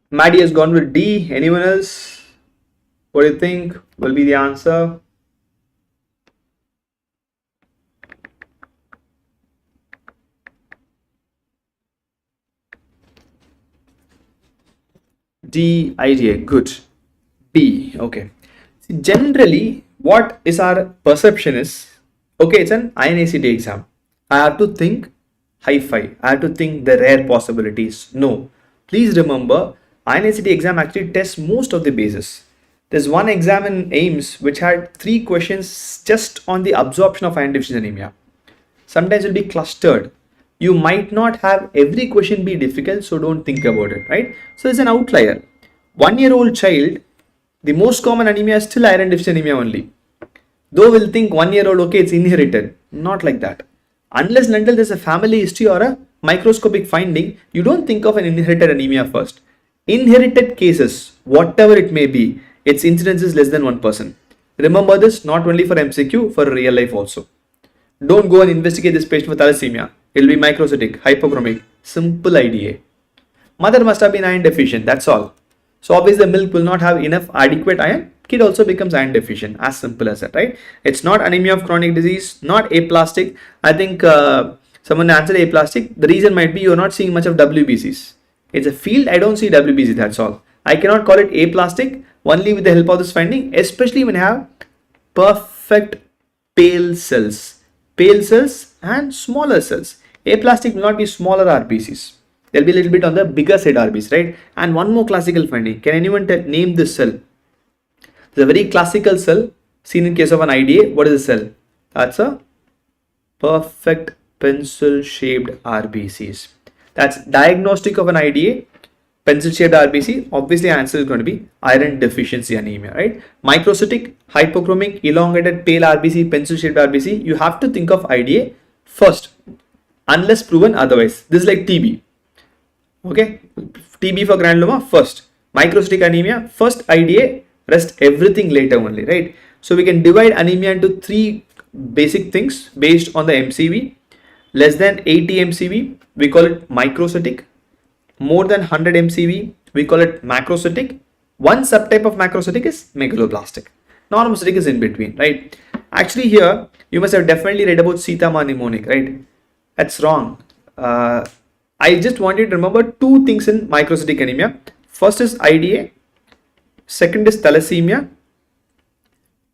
Speaker 1: Maddie has gone with D. Anyone else? What do you think will be the answer? D, IgA, good. B, okay. Generally, what is our perception is, okay, it's an INICET exam. I have to think hi-fi. I have to think the rare possibilities. No, please remember, INICET exam actually tests most of the bases. There's one exam in AIIMS which had 3 questions just on the absorption of iron deficiency anemia. Sometimes it will be clustered. You might not have every question be difficult, so don't think about it, right? So it's an outlier. 1-year-old child, the most common anemia is still iron deficiency anemia only. Though we'll think 1-year-old, okay, it's inherited. Not like that. Unless and until there's a family history or a microscopic finding, you don't think of an inherited anemia first. Inherited cases, whatever it may be, its incidence is less than 1%. Remember this, not only for MCQ, for real life also. Don't go and investigate this patient for thalassemia. It will be microcytic, hypochromic, simple IDA. Mother must have been iron deficient, that's all. So obviously the milk will not have enough adequate iron. Kid also becomes iron deficient. As simple as that, right? It's not anemia of chronic disease, not aplastic. I think someone answered aplastic. The reason might be you're not seeing much of WBCs. It's a field, I don't see WBC, that's all. I cannot call it aplastic only with the help of this finding, especially when you have perfect pale cells and smaller cells. Aplastic will not be smaller RBCs. There'll be a little bit on the bigger side RBCs, right? And one more classical finding. Can anyone name this cell? It's a very classical cell seen in case of an IDA. What is the cell? That's a perfect pencil shaped RBCs. That's diagnostic of an IDA. Pencil shaped RBC, obviously answer is going to be iron deficiency anemia, right? Microcytic, hypochromic, elongated, pale RBC, pencil shaped RBC. You have to think of IDA first, unless proven otherwise. This is like TB. Okay, TB for granuloma first, microcytic anemia first, IDA, rest everything later only, right? So we can divide anemia into three basic things based on the MCV. Less than 80 MCV, we call it microcytic. More than 100 MCV, we call it macrocytic. One subtype of macrocytic is megaloblastic. Normocytic is in between, right? Actually here, you must have definitely read about Sitama mnemonic, right? That's wrong. I just want you to remember two things in microcytic anemia. First is IDA. Second is thalassemia.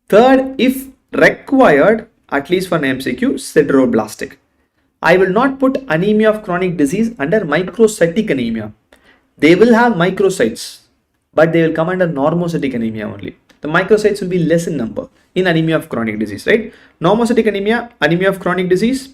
Speaker 1: Third, if required, at least for an MCQ, sideroblastic. I will not put anemia of chronic disease under microcytic anemia. They will have microcytes, but they will come under normocytic anemia only. The microcytes will be less in number in anemia of chronic disease, right? Normocytic anemia, anemia of chronic disease,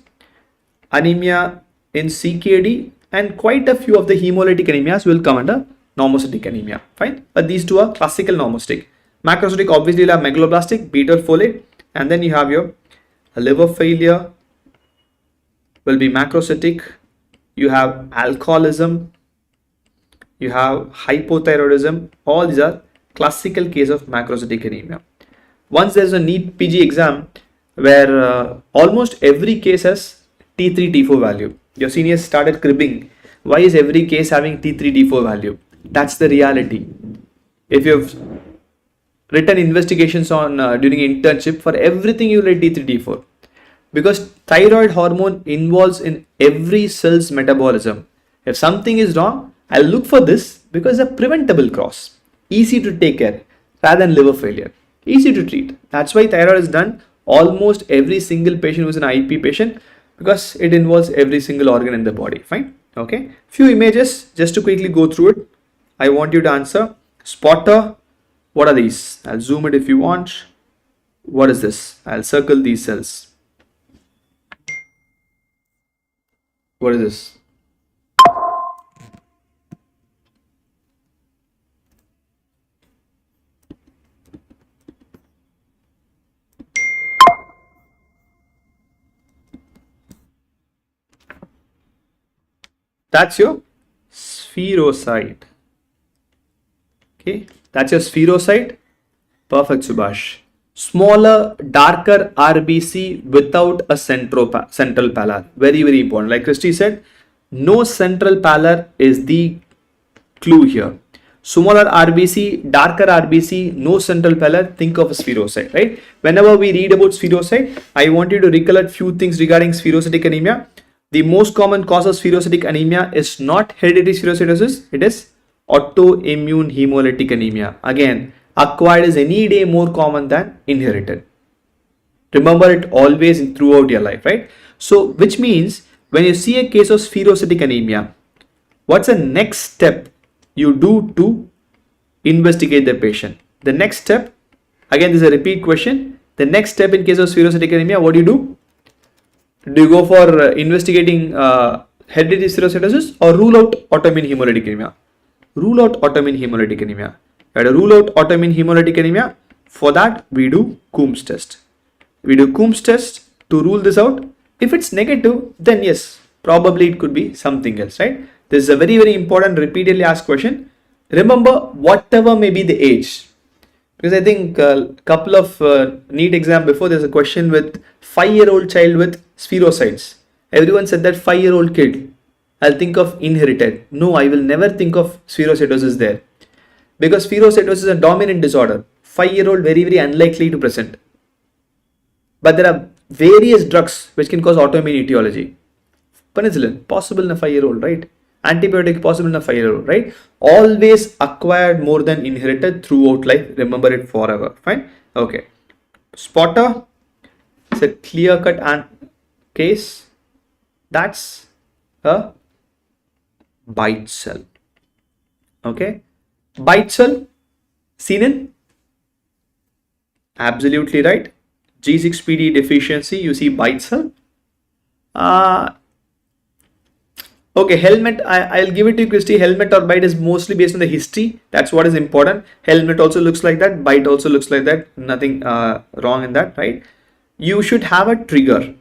Speaker 1: anemia in CKD, and quite a few of the hemolytic anemias will come under normocytic anemia, fine? But these two are classical normocytic. Macrocytic obviously will have megaloblastic, beta folate, and then you have your liver failure, will be macrocytic, you have alcoholism, you have hypothyroidism. All these are classical case of macrocytic anemia. Once there's a NEET PG exam where almost every case has T3 T4 value. Your seniors started cribbing. Why is every case having T3 T4 value? That's the reality. If you've written investigations on during internship, for everything you write T3 T4. Because thyroid hormone involves in every cell's metabolism. If something is wrong, I'll look for this because it's a preventable cross. Easy to take care rather than liver failure. Easy to treat. That's why thyroid is done almost every single patient who's an IP patient, because it involves every single organ in the body. Fine. Okay. Few images just to quickly go through it. I want you to answer. Spotter. What are these? I'll zoom it if you want. What is this? I'll circle these cells. What is this? That's your spherocyte. Okay, that's your spherocyte. Perfect, Subhash. Smaller, darker RBC without a central pallor. Very, very important. Like Christy said, no central pallor is the clue here. Smaller RBC, darker RBC, no central pallor, think of a spherocyte, right? Whenever we read about spherocyte, I want you to recollect few things regarding spherocytic anemia. The most common cause of spherocytic anemia is not hereditary spherocytosis, it is autoimmune hemolytic anemia. Again, acquired is any day more common than inherited. Remember it always throughout your life, right? So, which means when you see a case of spherocytic anemia, what's the next step you do to investigate the patient? The next step, again, this is a repeat question. The next step in case of spherocytic anemia, what do? Do you go for investigating hereditary spherocytosis or rule out autoimmune hemolytic anemia? Rule out autoimmune hemolytic anemia. You have to rule out autoimmune hemolytic anemia. For that, we do Coombs test. We do Coombs test to rule this out. If it's negative, then yes, probably it could be something else, right? This is a very, very important repeatedly asked question. Remember, whatever may be the age. Because I think a couple of NEET exam before, there's a question with 5-year-old child with spherocytes. Everyone said that 5-year-old kid, I'll think of inherited. No, I will never think of spherocytosis there. because spherocytosis is a dominant disorder. 5-year-old very, very unlikely to present. But there are various drugs which can cause autoimmune etiology. Penicillin, possible in a 5-year-old, right? Antibiotic, possible in a 5-year-old, right? Always acquired more than inherited throughout life. Remember it forever. Fine? Okay. Spotter, it's a clear-cut case. That's a bite cell. Okay. Bite cell, seen in? Absolutely right. G6PD deficiency, you see bite cell. Okay, helmet, I'll give it to you, Christy. Helmet or bite is mostly based on the history. That's what is important. Helmet also looks like that. Bite also looks like that. Nothing wrong in that, right? You should have a trigger.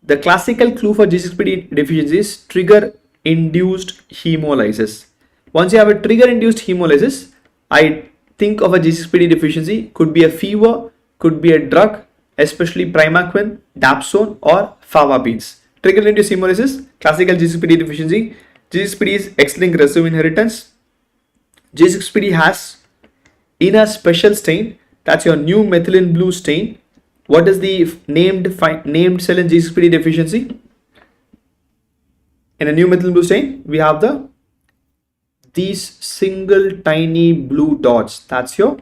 Speaker 1: The classical clue for G6PD deficiency is trigger-induced hemolysis. Once you have a trigger-induced hemolysis, I think of a G6PD deficiency. Could be a fever, could be a drug, especially primaquine, dapsone, or fava beans. Trigger-induced hemolysis, classical G6PD deficiency. G6PD is X-linked recessive inheritance. G6PD has in a special stain, that's your new methylene blue stain. What is the named cell in G6PD deficiency? In a new methylene blue stain, we have these single tiny blue dots. That's your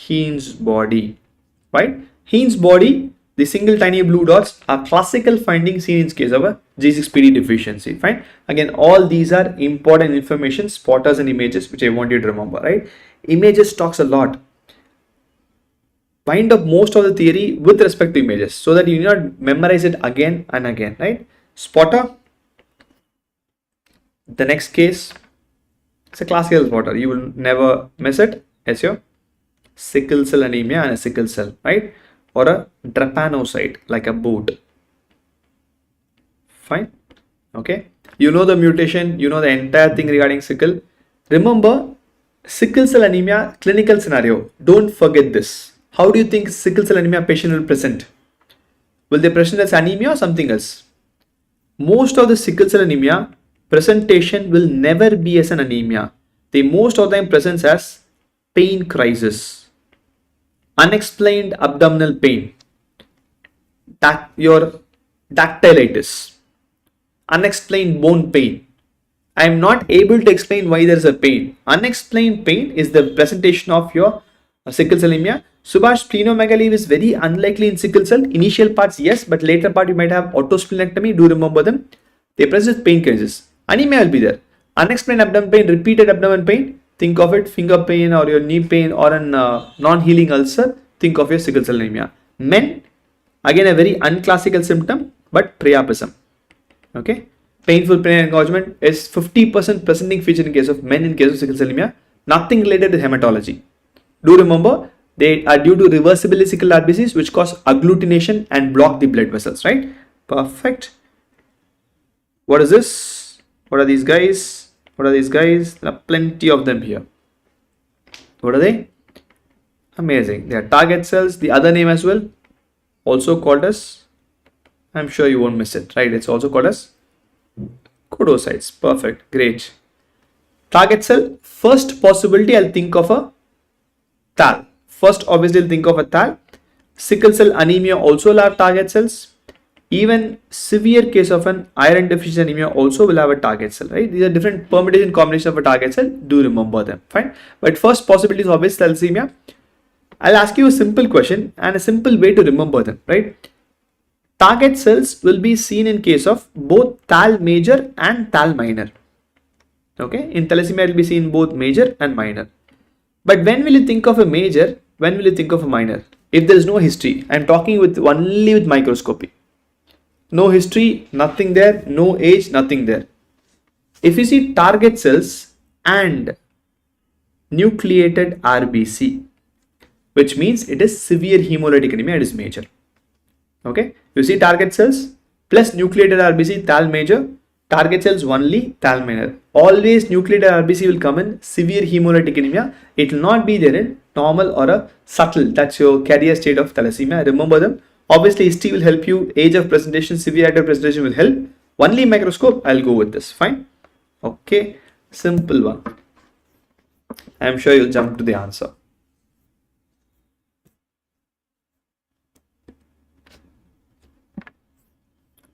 Speaker 1: Heinz body, right? Heinz body, the single tiny blue dots are classical findings seen in case of a G6PD deficiency. Fine. Again, all these are important information, spotters and images, which I want you to remember, right? Images talks a lot. Wind up most of the theory with respect to images so that you need not memorize it again and again, right? Spotter. The next case, it's a classical spotter. You will never miss it. It's your sickle cell anemia and a sickle cell, right? Or a drepanocyte, like a boot. Fine. Okay. You know the mutation, you know the entire thing regarding sickle. Remember, sickle cell anemia clinical scenario. Don't forget this. How do you think sickle cell anemia patient will present? Will they present as anemia or something else? Most of the sickle cell anemia presentation will never be as an anemia. They most of the time presents as pain crisis, unexplained abdominal pain, your dactylitis, unexplained bone pain. I am not able to explain why there is a pain. Unexplained pain is the presentation of your sickle cell anemia. Subhash, splenomegaly is very unlikely in sickle cell. Initial parts, yes, but later part you might have autosplenectomy. Do remember them. They present pain crisis. Anemia will be there. Unexplained abdomen pain, repeated abdomen pain. Think of it, finger pain or your knee pain or an non-healing ulcer. Think of your sickle cell anemia. Men, again a very unclassical symptom, but priapism. Okay. Painful penile engorgement is 50% presenting feature in case of men in case of sickle cell anemia. Nothing related to hematology. Do remember, they are due to reversible sickle RBCs which cause agglutination and block the blood vessels, right? Perfect. What is this? What are these guys? What are these guys? There are plenty of them here. What are they? Amazing. They are target cells. The other name as well, also called as, I'm sure you won't miss it, right? It's also called as podocytes. Perfect. Great. Target cell. First possibility, I'll think of a TAL. First, obviously, I'll think of a TAL. Sickle cell anemia also will have target cells. Even severe case of an iron deficiency anemia also will have a target cell, right? These are different permutation combination of a target cell. Do remember them, fine. But first possibility is always thalassemia. I'll ask you a simple question and a simple way to remember them, right? Target cells will be seen in case of both TAL major and TAL minor. Okay, in thalassemia it will be seen both major and minor. But when will you think of a major? When will you think of a minor? If there is no history, I'm talking only with microscopy. No history, nothing there, no age, nothing there. If you see target cells and nucleated RBC, which means it is severe hemolytic anemia, it is major. Okay, you see target cells plus nucleated RBC, TAL major, target cells only, TAL minor. Always nucleated RBC will come in severe hemolytic anemia. It will not be there in normal or a subtle, that's your carrier state of thalassemia. Remember them. Obviously, history will help you. Age of presentation, severity of presentation will help. Only microscope, I'll go with this. Fine. Okay. Simple one. I'm sure you'll jump to the answer.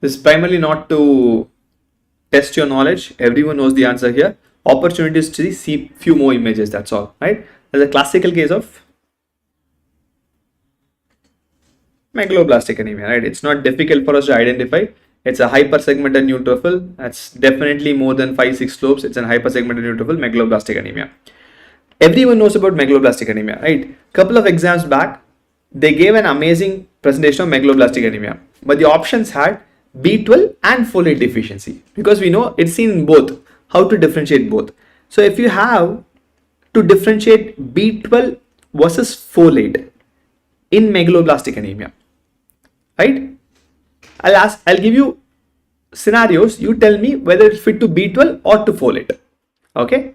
Speaker 1: This is primarily not to test your knowledge. Everyone knows the answer here. Opportunities to see few more images, that's all, right? There's a classical case of megaloblastic anemia, right? It's not difficult for us to identify. It's a hypersegmented neutrophil. That's definitely more than 5-6 lobes. It's a hypersegmented neutrophil, megaloblastic anemia. Everyone knows about megaloblastic anemia, right? Couple of exams back, they gave an amazing presentation of megaloblastic anemia, but the options had B12 and folate deficiency, because we know it's seen in both. How to differentiate both? So if you have to differentiate B12 versus folate in megaloblastic anemia, right? I'll give you scenarios. You tell me whether it's fit to B12 or to folate. Okay.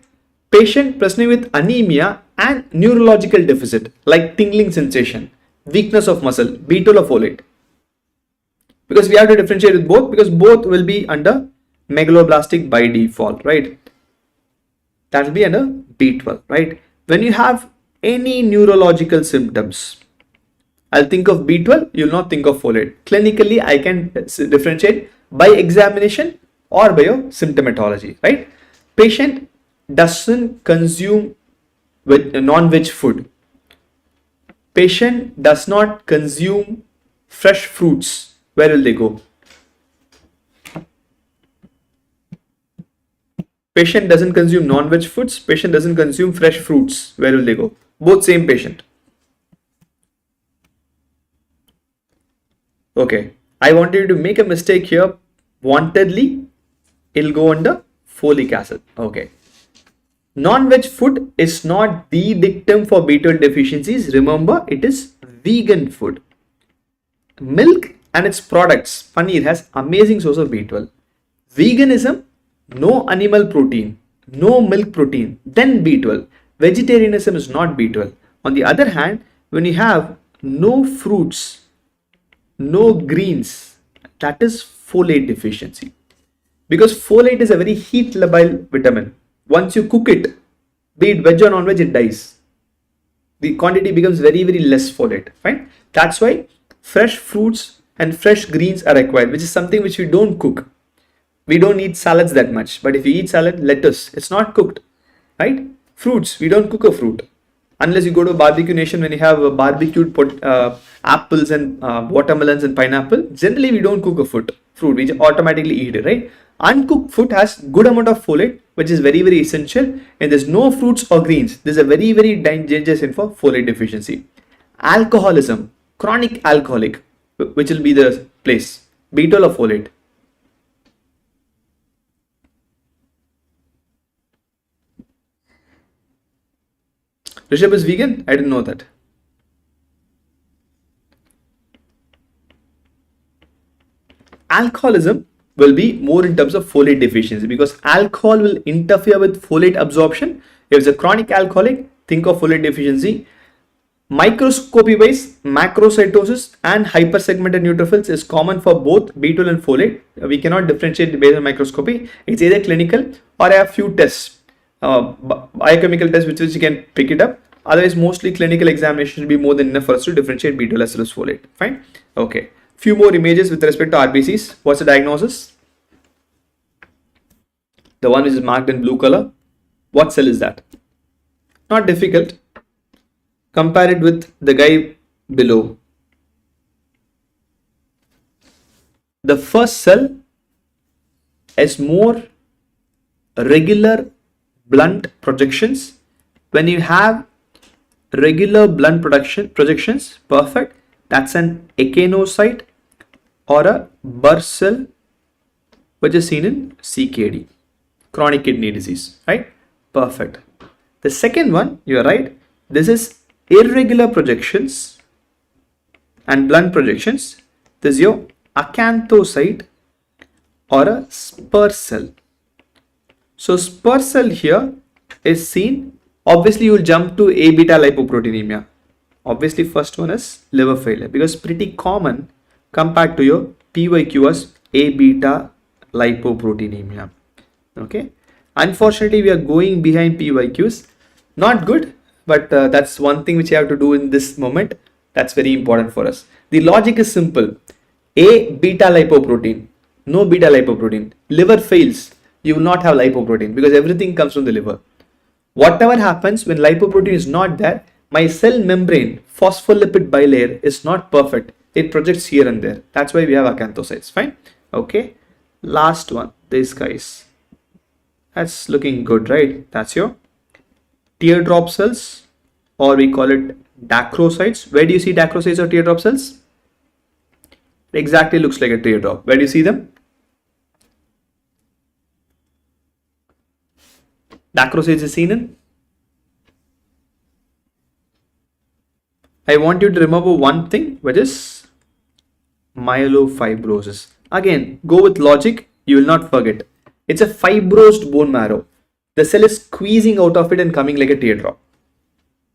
Speaker 1: Patient presenting with anemia and neurological deficit like tingling sensation, weakness of muscle, B12 or folate. Because we have to differentiate with both, because both will be under megaloblastic by default, right? That will be under B12, right? When you have any neurological symptoms, I'll think of B12, you'll not think of folate. Clinically, I can differentiate by examination or by your symptomatology, right? Patient doesn't consume with non-veg food. Patient does not consume fresh fruits. Where will they go? Patient doesn't consume non-veg foods. Patient doesn't consume fresh fruits. Where will they go? Both same patient. Okay, I wanted you to make a mistake here. Wantedly, it'll go under folic acid. Okay. Non-veg food is not the dictum for B12 deficiencies. Remember, it is vegan food. Milk and its products, paneer, has amazing source of B12. Veganism, no animal protein, no milk protein, then B12. Vegetarianism is not B12. On the other hand, when you have no fruits, no greens, that is folate deficiency. Because folate is a very heat labile vitamin. Once you cook it, be it veg or non-veg, it dies. The quantity becomes very, very less folate. Fine. That's why fresh fruits and fresh greens are required, which is something which we don't cook. We don't eat salads that much. But if you eat salad, lettuce, it's not cooked, right? Fruits, we don't cook a fruit. Unless you go to a barbecue nation, when you have barbecued apples and watermelons and pineapple, generally we don't cook a fruit. We automatically eat it, right? Uncooked food has good amount of folate, which is very, very essential. And there's no fruits or greens. There's a very, very dangerous sign for folate deficiency. Alcoholism, chronic alcoholic, which will be the place. B12 or folate. Rishabh is vegan? I didn't know that. Alcoholism will be more in terms of folate deficiency, because alcohol will interfere with folate absorption. If it's a chronic alcoholic, think of folate deficiency. Microscopy wise, macrocytosis and hypersegmented neutrophils is common for both B12 and folate. We cannot differentiate based on microscopy. It's either clinical or I have few tests, biochemical tests which you can pick it up. Otherwise, mostly clinical examination will be more than enough for us to differentiate B12 as well as folate. Fine. Okay. Few more images with respect to RBCs. What's the diagnosis? The one which is marked in blue color. What cell is that? Not difficult. Compare it with the guy below. The first cell is more regular blunt projections. When you have regular blunt projections, perfect. That's an echinocyte or a Burr cell, which is seen in CKD, chronic kidney disease, right? Perfect. The second one, you are right. This is irregular projections and blunt projections. This is your acanthocyte or a spur cell. So spur cell here is seen. Obviously, you will jump to A beta lipoproteinemia. Obviously, first one is liver failure, because pretty common compared to your PYQ as A beta lipoproteinemia. Okay. Unfortunately, we are going behind PYQs. Not good, but that's one thing which you have to do in this moment. That's very important for us. The logic is simple. A, beta lipoprotein. No beta lipoprotein. Liver fails. You will not have lipoprotein because everything comes from the liver. Whatever happens when lipoprotein is not there, my cell membrane, phospholipid bilayer, is not perfect. It projects here and there. That's why we have acanthocytes. Fine. Okay. Last one. These guys. That's looking good, right? That's your teardrop cells, or we call it dacrocytes. Where do you see dacrocytes or teardrop cells? It exactly looks like a teardrop. Where do you see them? Dacrocytes is seen in. I want you to remember one thing, which is myelofibrosis. Again, go with logic. You will not forget. It's a fibrosed bone marrow. The cell is squeezing out of it and coming like a teardrop.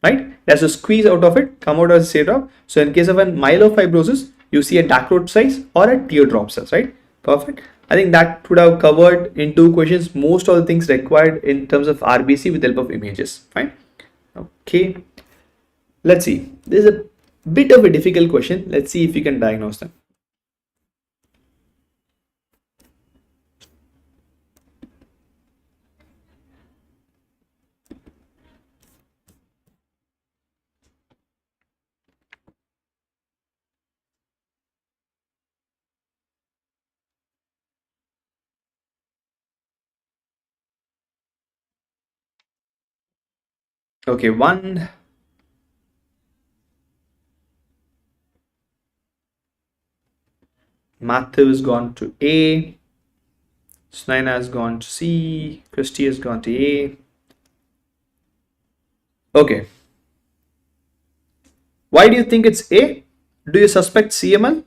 Speaker 1: Right? It has to squeeze out of it, come out as a teardrop. So in case of a myelofibrosis, you see a dacrocyte or a teardrop cells, right? Perfect. I think that would have covered in 2 questions most of the things required in terms of RBC with the help of images. Fine. Okay. Let's see. This is a bit of a difficult question. Let's see if you can diagnose them. Okay, one. Matthew has gone to A. Snaina has gone to C. Christy has gone to A. Okay. Why do you think it's A? Do you suspect CML?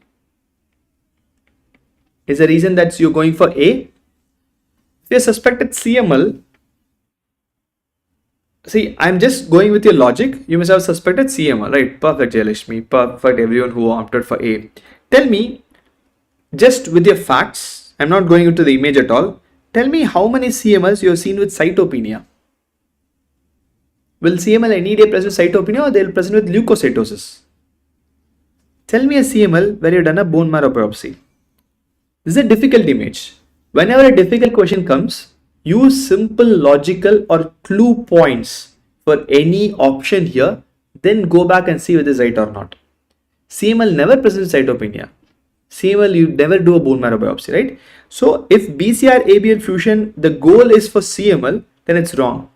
Speaker 1: Is the reason that you're going for A? If you suspected CML, see, I'm just going with your logic. You must have suspected CML, right? Perfect, Jayalashmi. Perfect, everyone who opted for A. Tell me, just with your facts, I'm not going into the image at all. Tell me how many CMLs you have seen with cytopenia. Will CML any day present with cytopenia, or they'll present with leukocytosis? Tell me a CML where you've done a bone marrow biopsy. This is a difficult image. Whenever a difficult question comes, use simple logical or clue points for any option here, then go back and see whether it's right or not. CML never presents cytopenia. CML, you never do a bone marrow biopsy, right? So if BCR-ABL fusion, the goal is for CML, then it's wrong.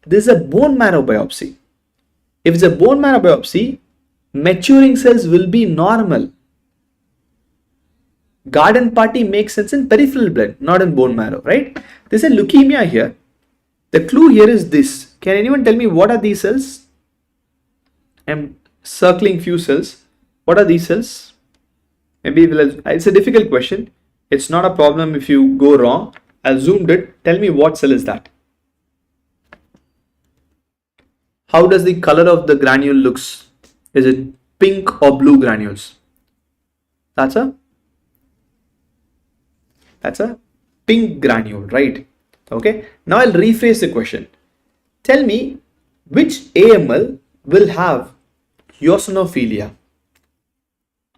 Speaker 1: This is a bone marrow biopsy. If it's a bone marrow biopsy, maturing cells will be normal. Garden party makes sense in peripheral blood, not in bone marrow, right? There's a leukemia here. The clue here is this. Can anyone tell me what are these cells? I'm circling few cells. What are these cells? Maybe it's a difficult question. It's not a problem if you go wrong. I zoomed it. Tell me what cell is that? How does the color of the granule looks? Is it pink or blue granules? That's a pink granule, right? Okay. Now I'll rephrase the question. Tell me which AML will have eosinophilia.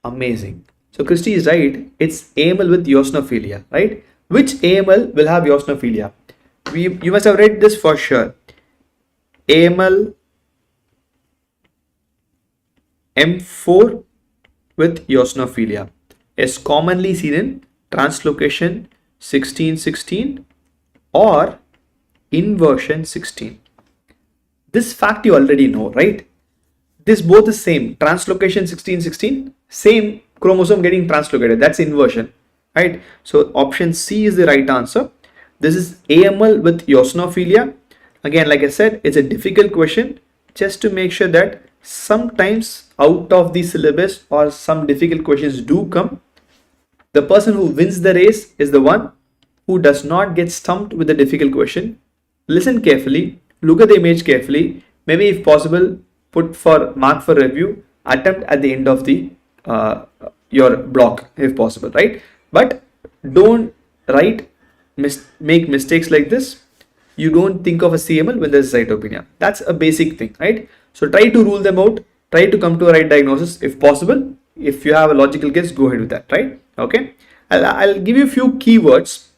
Speaker 1: Amazing. So Christy is right. It's AML with eosinophilia, right? Which AML will have eosinophilia? You must have read this for sure. AML M4 with eosinophilia is commonly seen in translocation 1616 or inversion 16. This fact you already know, right? This both is same. Translocation 1616, same chromosome getting translocated. That's inversion, right? So option C is the right answer. This is AML with eosinophilia. Again, like I said, it's a difficult question just to make sure that sometimes out of the syllabus or some difficult questions do come. The person who wins the race is the one who does not get stumped with a difficult question. Listen carefully, look at the image carefully, maybe if possible, put for mark for review, attempt at the end of the your block if possible, right? But don't make mistakes like this. you don't think of a CML when there's cytopenia. That's a basic thing, right? So try to rule them out, try to come to a right diagnosis if possible. If you have a logical guess, go ahead with that, right? Okay, I'll give you a few keywords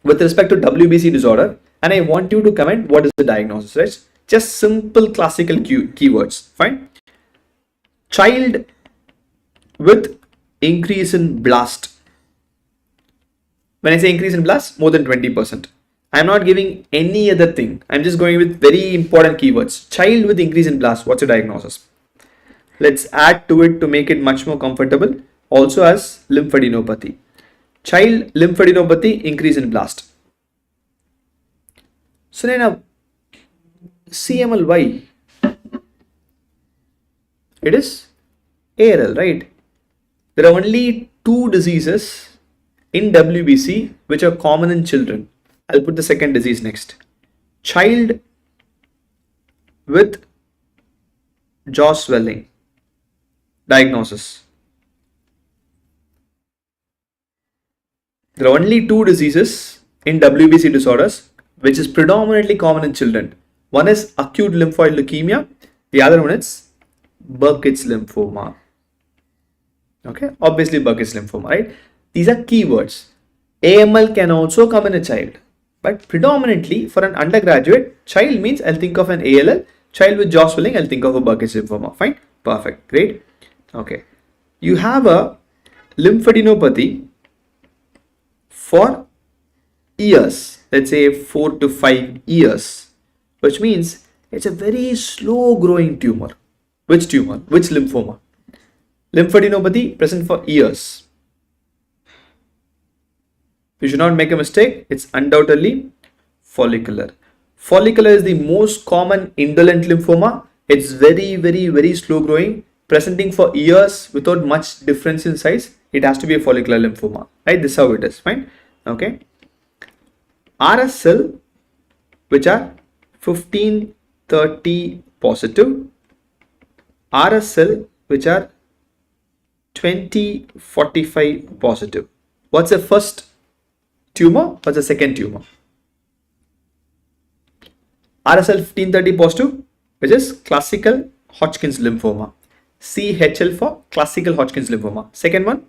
Speaker 1: with respect to WBC disorder, and I want you to comment what is the diagnosis, right? Just simple classical keywords, fine. Child with increase in blast. When I say increase in blast, more than 20%. I'm not giving any other thing. I'm just going with very important keywords. Child with increase in blast. What's the diagnosis? Let's add to it to make it much more comfortable. Also as lymphadenopathy. Child lymphadenopathy, increase in blast. So now CMLY. It is ALL, right? There are only two diseases in WBC which are common in children. I'll put the second disease next. Child with jaw swelling. Diagnosis. There are only two diseases in WBC disorders which is predominantly common in children. One is acute lymphoid leukemia. The other one is Burkitt's lymphoma. Okay, obviously Burkitt's lymphoma, right? These are keywords. AML can also come in a child, but predominantly for an undergraduate, child means I'll think of an ALL. Child with jaw swelling, I'll think of a Burkitt's lymphoma. Fine, perfect, great. Okay, you have a lymphadenopathy for years, let's say 4 to 5 years, which means it's a very slow growing tumor. Which tumor? Which lymphoma? Lymphadenopathy present for years. You should not make a mistake. It's undoubtedly follicular. Follicular is the most common indolent lymphoma. It's very slow growing, presenting for years without much difference in size. It has to be a follicular lymphoma, right? This is how it is, fine. Okay. RS cell, which are 15-30 positive. RS cell, which are 20-45 positive. What's the first tumor? What's the second tumor? RSL 15-30 positive, which is classical Hodgkin's lymphoma. CHL for classical Hodgkin's lymphoma. Second one,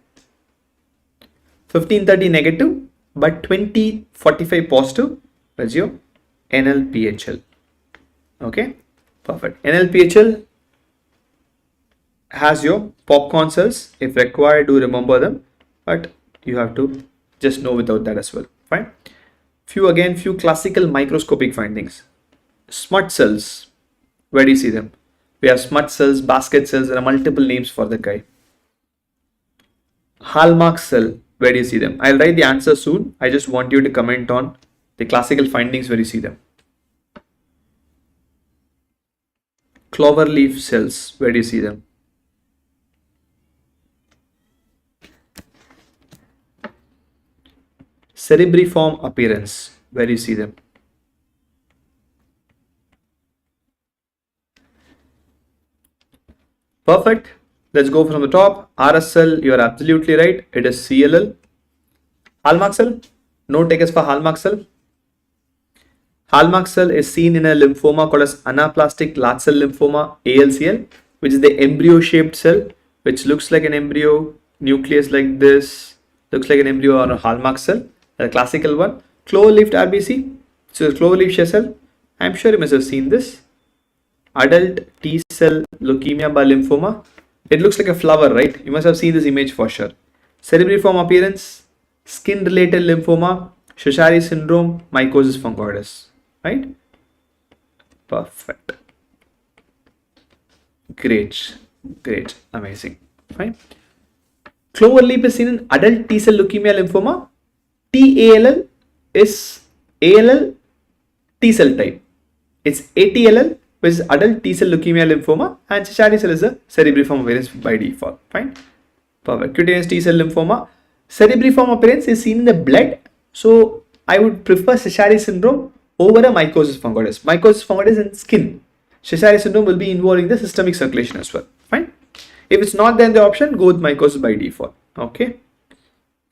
Speaker 1: 15-30 negative, but 20-45 positive, that's your NLPHL. Okay, perfect. NLPHL has your popcorn cells. If required, do remember them, but you have to just know without that as well. Fine. Few classical microscopic findings. Smut cells. Where do you see them? We have smut cells, basket cells. There are multiple names for the guy. Hallmark cell. Where do you see them? I'll write the answer soon. I just want you to comment on the classical findings where you see them. Cloverleaf cells. Where do you see them? Cerebriform appearance. Where do you see them? Perfect. Let's go from the top. RS cell, you are absolutely right. It is CLL. Hallmark cell. No takers for Hallmark cell. Hallmark cell is seen in a lymphoma called as anaplastic large cell lymphoma, ALCL, which is the embryo shaped cell, which looks like an embryo, nucleus like this, looks like an embryo or a Hallmark cell. The classical one. Clover-leafed RBC. So clover-leaf cell. I'm sure you must have seen this. Adult T cell leukemia by lymphoma. It looks like a flower, right? You must have seen this image for sure. Cerebriform appearance, skin related lymphoma, Shashari syndrome, mycosis fungoides, right? Perfect. Great, amazing. Fine. Cloverleaf is seen in adult T cell leukemia lymphoma. TALL is ALL T cell type. It's ATLL, which is adult T cell leukemia lymphoma, and Shashari cell is a cerebriform appearance by default. Fine. Perfect. Cutaneous T cell lymphoma. Cerebriform appearance is seen in the blood. So I would prefer Shashari syndrome over a mycosis fungoides. Mycosis fungoides in skin. Shashari syndrome will be involving the systemic circulation as well. Fine. If it's not then the option, go with mycosis by default. Okay.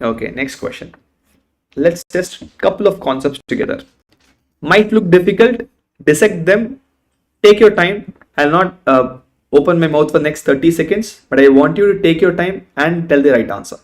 Speaker 1: Okay. Next question. Let's test a couple of concepts together. might look difficult. Dissect them. Take your time. I'll not open my mouth for next 30 seconds, but I want you to take your time and tell the right answer.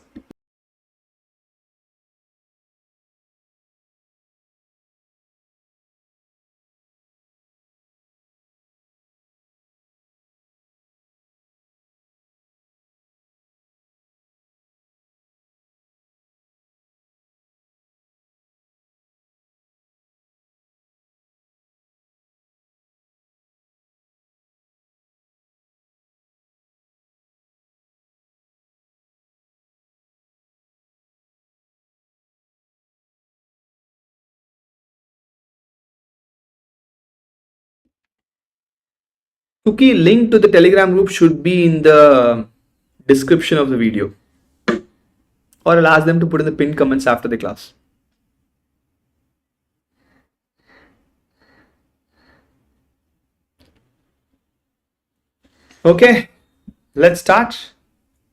Speaker 1: Cookie, link to the Telegram group should be in the description of the video, or I'll ask them to put in the pinned comments after the class. Okay, let's start.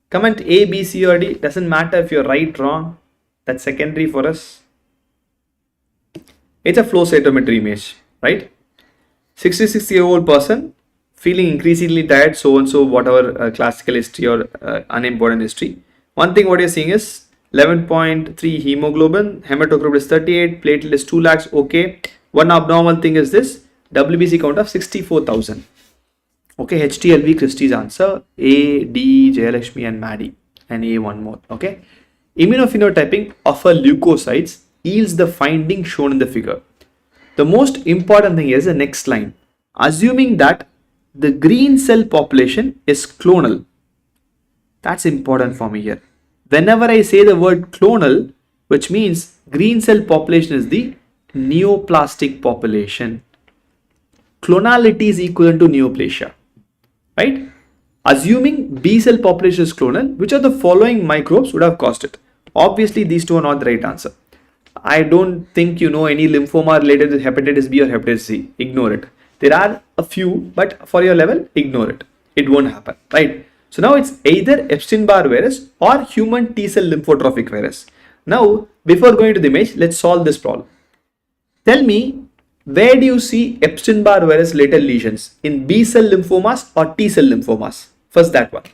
Speaker 1: Comment A, B, C or D. Doesn't matter if you're right, wrong. That's secondary for us. It's a flow cytometry image, right? 66-year-old person feeling increasingly tired, so and so, whatever classical history or unimportant history. One thing what you're seeing is 11.3 hemoglobin, hematocrit is 38, platelet is 2 lakhs. Okay. One abnormal thing is this WBC count of 64,000. Okay, HTLV Christie's answer. A, D, Jayalakshmi and Maddie, and A one more. Okay. Immunophenotyping of a leukocytes yields the finding shown in the figure. The most important thing is the next line. Assuming that the green cell population is clonal. That's important for me here. Whenever I say the word clonal, which means green cell population is the neoplastic population. Clonality is equivalent to neoplasia, right? Assuming B cell population is clonal, which of the following microbes would have caused it? Obviously, these two are not the right answer. I don't think you know any lymphoma related to hepatitis B or hepatitis C. Ignore it. There are a few, but for your level, ignore it. It won't happen, right? So now it's either Epstein-Barr virus or human T-cell lymphotrophic virus. Now, before going to the image, let's solve this problem. Tell me, where do you see Epstein-Barr virus related lesions? In B-cell lymphomas or T-cell lymphomas? First that one.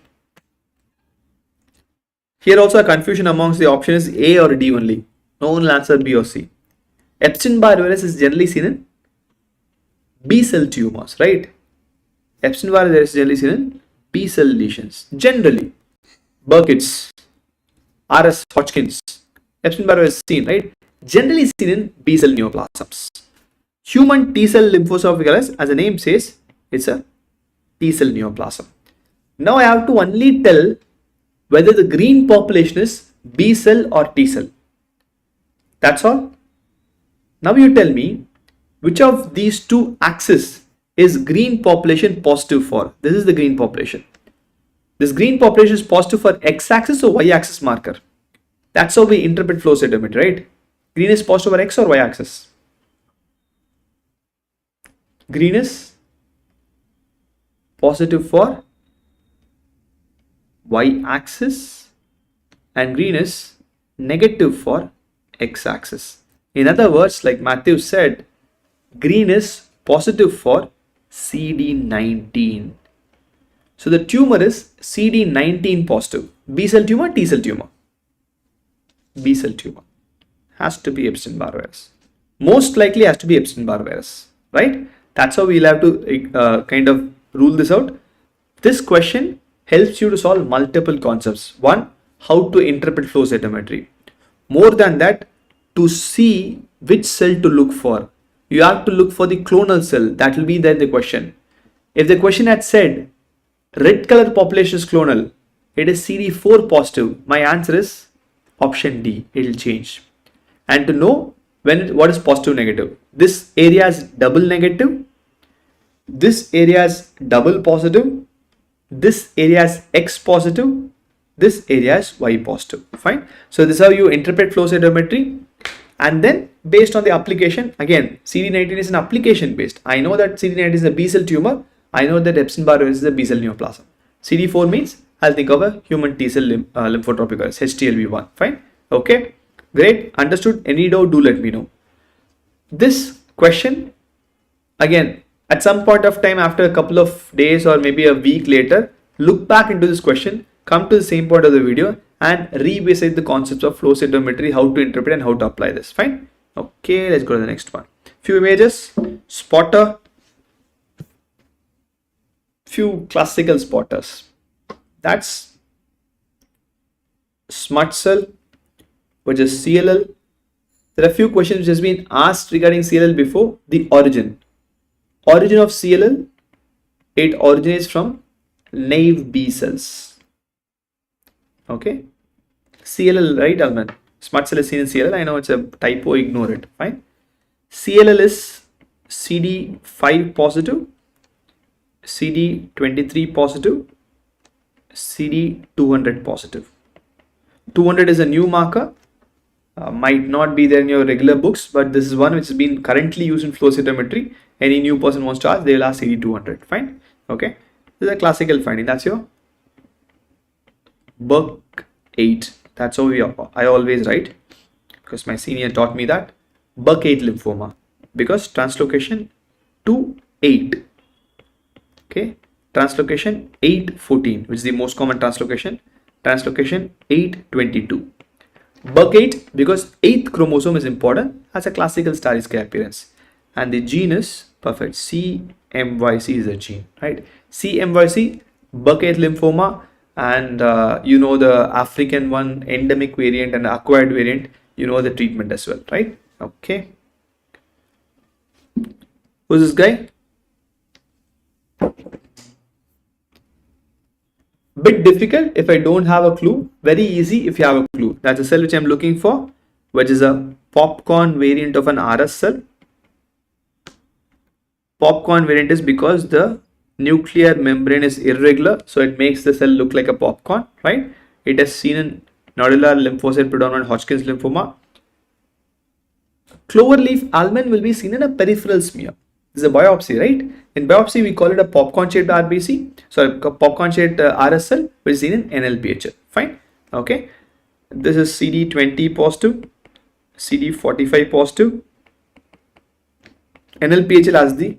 Speaker 1: Here also a confusion amongst the options is A or D only. No one will answer B or C. Epstein-Barr virus is generally seen in B-cell tumors, right? Epstein-Barr virus is generally seen in B-cell lesions. Generally, Burkitt's, RS Hodgkin's, Epstein-Barr virus is seen, right? Generally seen in B-cell neoplasms. Human T-cell lymphotrophic virus, as the name says, it's a T-cell neoplasm. Now I have to only tell whether the green population is B-cell or T-cell. That's all. Now you tell me which of these two axes is green population positive for. This is the green population. This green population is positive for x-axis or y-axis marker. That's how we interpret flow cytometry, right? Green is positive for x or y-axis. Green is positive for y-axis and green is negative for x-axis. In other words, like Matthew said, green is positive for CD19. So the tumor is CD19 positive. B-cell tumor, T-cell tumor. B-cell tumor. Has to be Epstein-Barr virus. Most likely has to be Epstein-Barr virus, right? That's how we'll have to kind of rule this out. This question helps you to solve multiple concepts. One, how to interpret flow cytometry. More than that, to see which cell to look for. You have to look for the clonal cell. That will be there the question. If the question had said red color population is clonal, it is CD4 positive. My answer is option D. It will change. And to know what is positive negative. This area is double negative. This area is double positive. This area is X positive. This area is Y positive. Fine. So this is how you interpret flow cytometry. And then based on the application, again, CD19 is an application based. I know that CD19 is a B-cell tumor. I know that Epstein-Barr virus is a B-cell neoplasm. CD4 means I'll think of a human T-cell lymphotrophic virus, HTLV1. Fine. Okay. Great. Understood. Any doubt, do let me know. This question, again, at some point of time after a couple of days or maybe a week later, look back into this question, come to the same point of the video and revisit the concepts of flow cytometry, how to interpret and how to apply this. Fine. Okay, let's go to the next one. Few images, spotter, few classical spotters. That's smut cell, which is CLL. There are a few questions which has been asked regarding CLL before. The origin of CLL, it originates from naive B cells. Okay, CLL, right, Alman? Smut cell is seen in CLL. I know it's a typo, ignore it. Fine. CLL is CD5 positive, CD23 positive, CD200 positive. 200 is a new marker. Might not be there in your regular books, but this is one which has been currently used in flow cytometry. Any new person wants to ask, they will ask CD200. Fine. Okay. This is a classical finding. That's your Buck 8. That's how I always write, because my senior taught me that. Buck 8 lymphoma, because translocation 2-8. Okay. Translocation 8-14, which is the most common translocation. Translocation 8-22. Buck 8, because 8th chromosome is important, has a classical starry sky appearance. And the gene is perfect. CMYC is the gene, right? CMYC, Buck 8 lymphoma, and you know the African one, endemic variant and acquired variant, you know the treatment as well, right? Okay. Who's this guy? Bit difficult if I don't have a clue, very easy if you have a clue. That's a cell which I'm looking for, which is a popcorn variant of an RS cell. Popcorn variant is because the nuclear membrane is irregular, so it makes the cell look like a popcorn, right? It is seen in nodular lymphocyte predominant Hodgkin's lymphoma. Cloverleaf almond will be seen in a peripheral smear. This is a biopsy, right? In biopsy, we call it a popcorn shaped RBC. So popcorn shaped RS cell, which is seen in NLPHL. Fine. Okay. This is CD20 positive, CD45 positive. NLPHL has the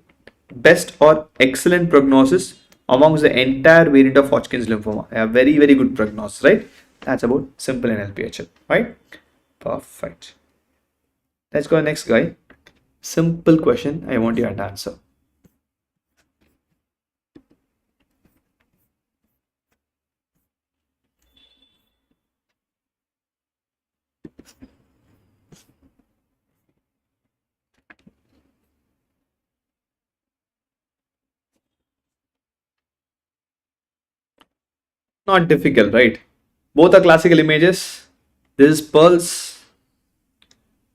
Speaker 1: best or excellent prognosis amongst the entire variant of Hodgkin's lymphoma. They have very, very good prognosis, right? That's about simple NLPHL, right? Perfect. Let's go to the next guy. Simple question I want you to answer. Not difficult, right? Both are classical images. This is Pearls.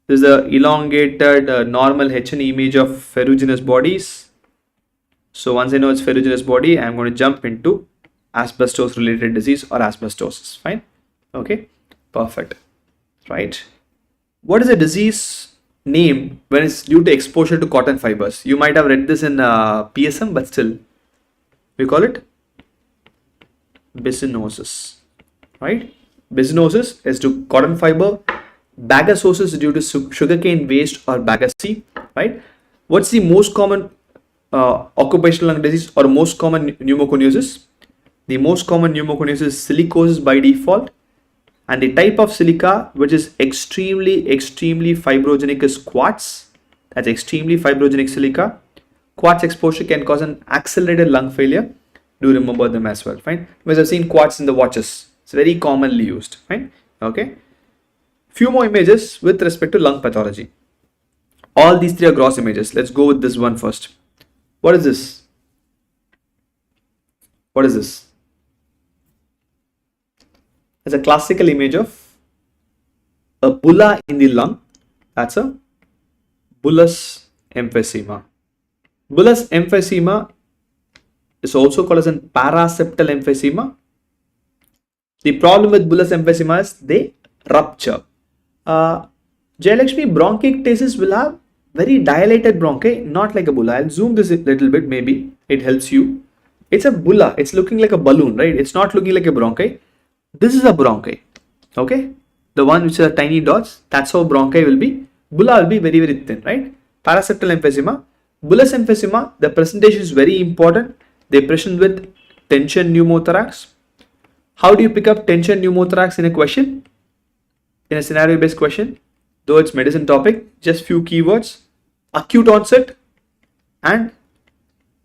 Speaker 1: This is the elongated normal H&E image of ferruginous bodies. So once I know it's ferruginous body, I'm going to jump into asbestos related disease or asbestosis. Fine. Okay. Perfect. Right. What is a disease name when it's due to exposure to cotton fibers? You might have read this in PSM, but still we call it bichinosis. Right. Bichinosis is to cotton fiber. Bagasosis is due to sugarcane waste or bagasse, right? What's the most common occupational lung disease or most common pneumoconiosis? The most common pneumoconiosis is silicosis by default, and the type of silica which is extremely fibrogenic is quartz. That's extremely fibrogenic silica. Quartz exposure can cause an accelerated lung failure. Do remember them as well, fine? Because I've seen quartz in the watches. It's very commonly used, fine? Okay. Few more images with respect to lung pathology. All these three are gross images. Let's go with this one first. What is this? What is this? It's a classical image of a bulla in the lung. That's a bullous emphysema. Bullous emphysema is also called as a paraseptal emphysema. The problem with bullous emphysema is they rupture. Jayalakshmi, bronchiectasis will have very dilated bronchi, not like a bulla. I'll zoom this a little bit, maybe it helps you. It's a bulla, it's looking like a balloon, right? It's not looking like a bronchi. This is a bronchi, okay? The one which are tiny dots, that's how bronchi will be. Bulla will be very, very thin, right? Paraseptal emphysema. Bullous emphysema, the presentation is very important. They present with tension pneumothorax. How do you pick up tension pneumothorax in a question? In a scenario based question, though it's medicine topic, just few keywords: acute onset and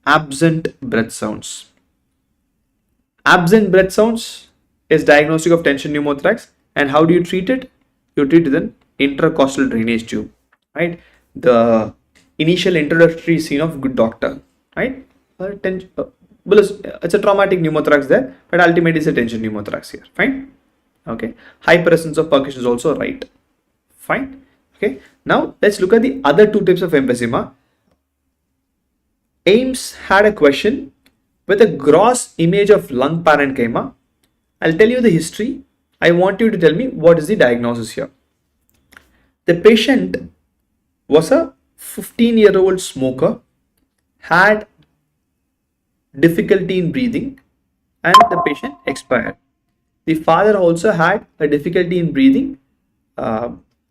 Speaker 1: absent breath sounds. Absent breath sounds is diagnostic of tension pneumothorax. And how do you treat it? You treat it with an intercostal drainage tube, right? The initial introductory scene of Good Doctor, right? It's a traumatic pneumothorax there, but ultimately it's a tension pneumothorax here. Fine. Okay. High presence of percussion is also right. Fine. Okay. Now let's look at the other two types of emphysema. AIMS had a question with a gross image of lung parenchyma. I'll tell you the history. I want you to tell me what is the diagnosis here. The patient was a 15-year-old smoker, had difficulty in breathing, and the patient expired. The father also had a difficulty in breathing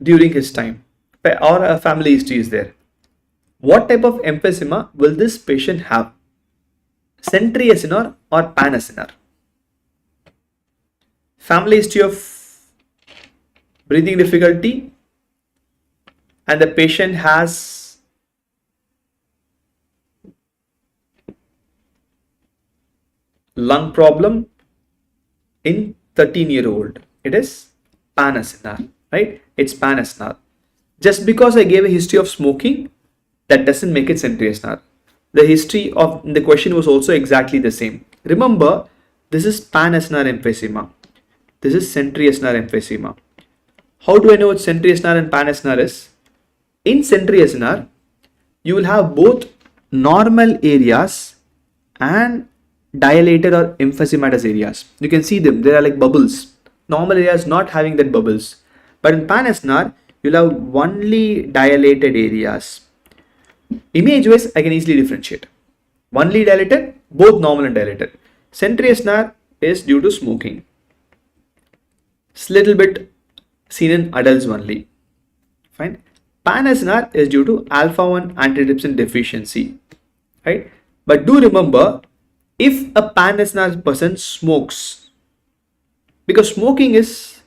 Speaker 1: during his time, or a family history is there. What type of emphysema will this patient have? Centriacinar or panacinar? Family history of breathing difficulty, and the patient has lung problem in 13-year-old. It is panacinar, right? It's panacinar. Just because I gave a history of smoking, that doesn't make it centriacinar. The history of the question was also exactly the same. Remember, this is panacinar emphysema. This is centriacinar emphysema. How do I know what centriacinar and panacinar is? In centriacinar, you will have both normal areas and dilated or emphysematous areas. You can see them, they are like bubbles. Normal areas not having that bubbles. But in panacinar, you'll have only dilated areas. Image wise, I can easily differentiate. Only dilated, both normal and dilated. Centriacinar is due to smoking. It's little bit seen in adults only. Fine. Panacinar is due to alpha-1 antitrypsin deficiency. Right. But do remember, if a panacinar person smokes, because smoking is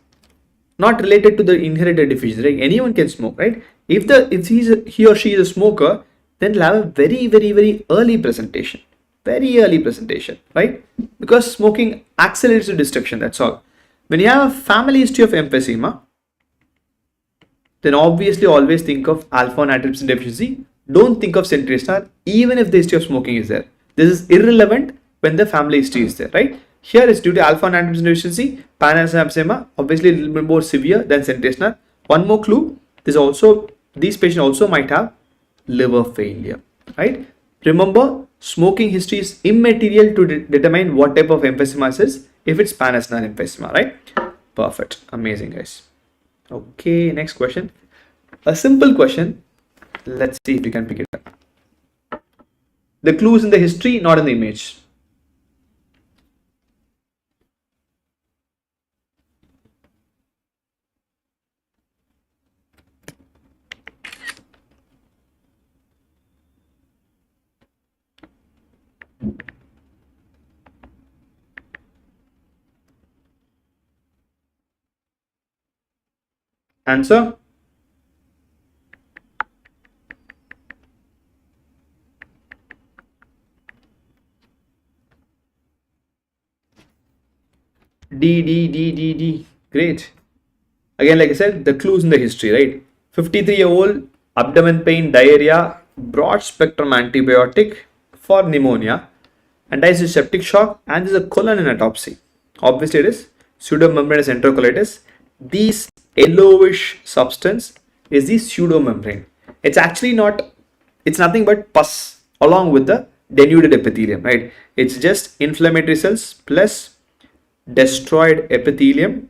Speaker 1: not related to the inherited deficiency, right? Anyone can smoke, right? If he or she is a smoker, then they'll have a very early presentation. Very early presentation, right? Because smoking accelerates the destruction, that's all. When you have a family history of emphysema, then obviously always think of alpha-1 antitrypsin deficiency. Don't think of centriacinar, even if the history of smoking is there. This is irrelevant when the family history is there, right? Here it's due to alpha-1 antitrypsin deficiency, panacinar emphysema, obviously a little bit more severe than centriacinar. One more clue, these patients also might have liver failure, right? Remember, smoking history is immaterial to determine what type of emphysema it is if it's panacinar emphysema, right? Perfect. Amazing, guys. Okay, next question. A simple question. Let's see if we can pick it up. The clue is in the history, not in the image. Answer? D. Great. Again, like I said, the clues in the history, right? 53-year-old, abdomen pain, diarrhea, broad spectrum antibiotic for pneumonia, anti-septic septic shock, and there's a colon in autopsy. Obviously, it is pseudomembranous enterocolitis. These yellowish substance is the pseudomembrane. It's actually not, it's nothing but pus along with the denuded epithelium, right? It's just inflammatory cells plus destroyed epithelium.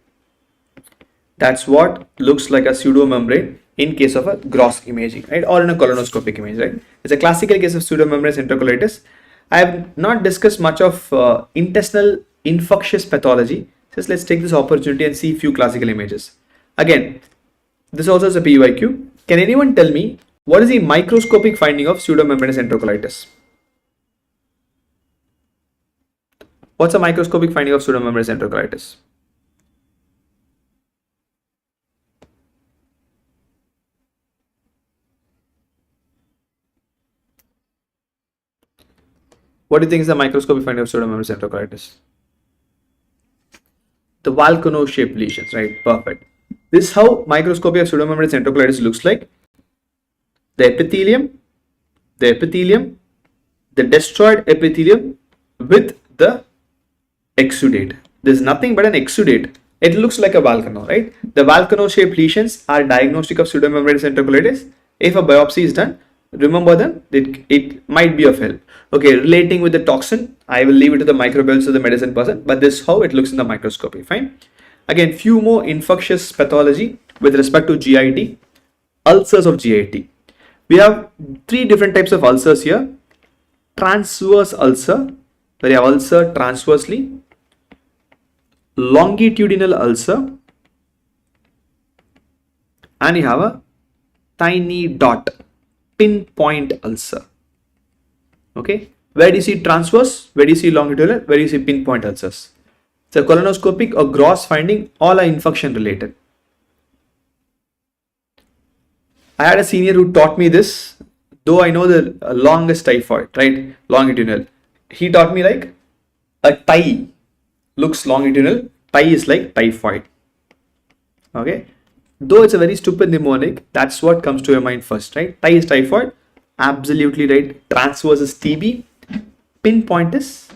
Speaker 1: That's what looks like a pseudomembrane in case of a gross imaging, right? Or in a colonoscopic image, right? It's a classical case of pseudomembranous enterocolitis. I have not discussed much of intestinal infectious pathology. Just let's take this opportunity and see a few classical images. Again, this also is a PYQ. Can anyone tell me What is the microscopic finding of pseudomembranous enterocolitis? What's a microscopic finding of pseudomembranous enterocolitis? What do you think is the microscopic finding of pseudomembranous enterocolitis? The volcano-shaped lesions, right? Perfect. This is how microscopy of pseudomembranous enterocolitis looks like. The epithelium, the destroyed epithelium with the exudate. There's nothing but an exudate. It looks like a volcano, right? The volcano-shaped lesions are diagnostic of pseudomembranous enterocolitis. If a biopsy is done, remember them, it might be of help. Okay, relating with the toxin, I will leave it to the microbiologist or the medicine person, but this is how it looks in the microscopy. Fine. Again, few more infectious pathology with respect to GIT, ulcers of GIT. We have three different types of ulcers here. Transverse ulcer, where you have ulcer transversely, longitudinal ulcer, and you have a tiny dot, pinpoint ulcer. Okay, where do you see transverse, where do you see longitudinal, where do you see pinpoint ulcers? So colonoscopic or gross finding, all are infection related. I had a senior who taught me this, though I know the longest typhoid, right? Longitudinal. He taught me like a tie looks longitudinal, tie is like typhoid. Okay, though it's a very stupid mnemonic, that's what comes to your mind first, right? Tie is typhoid, absolutely right. Transverse is TB, pinpoint is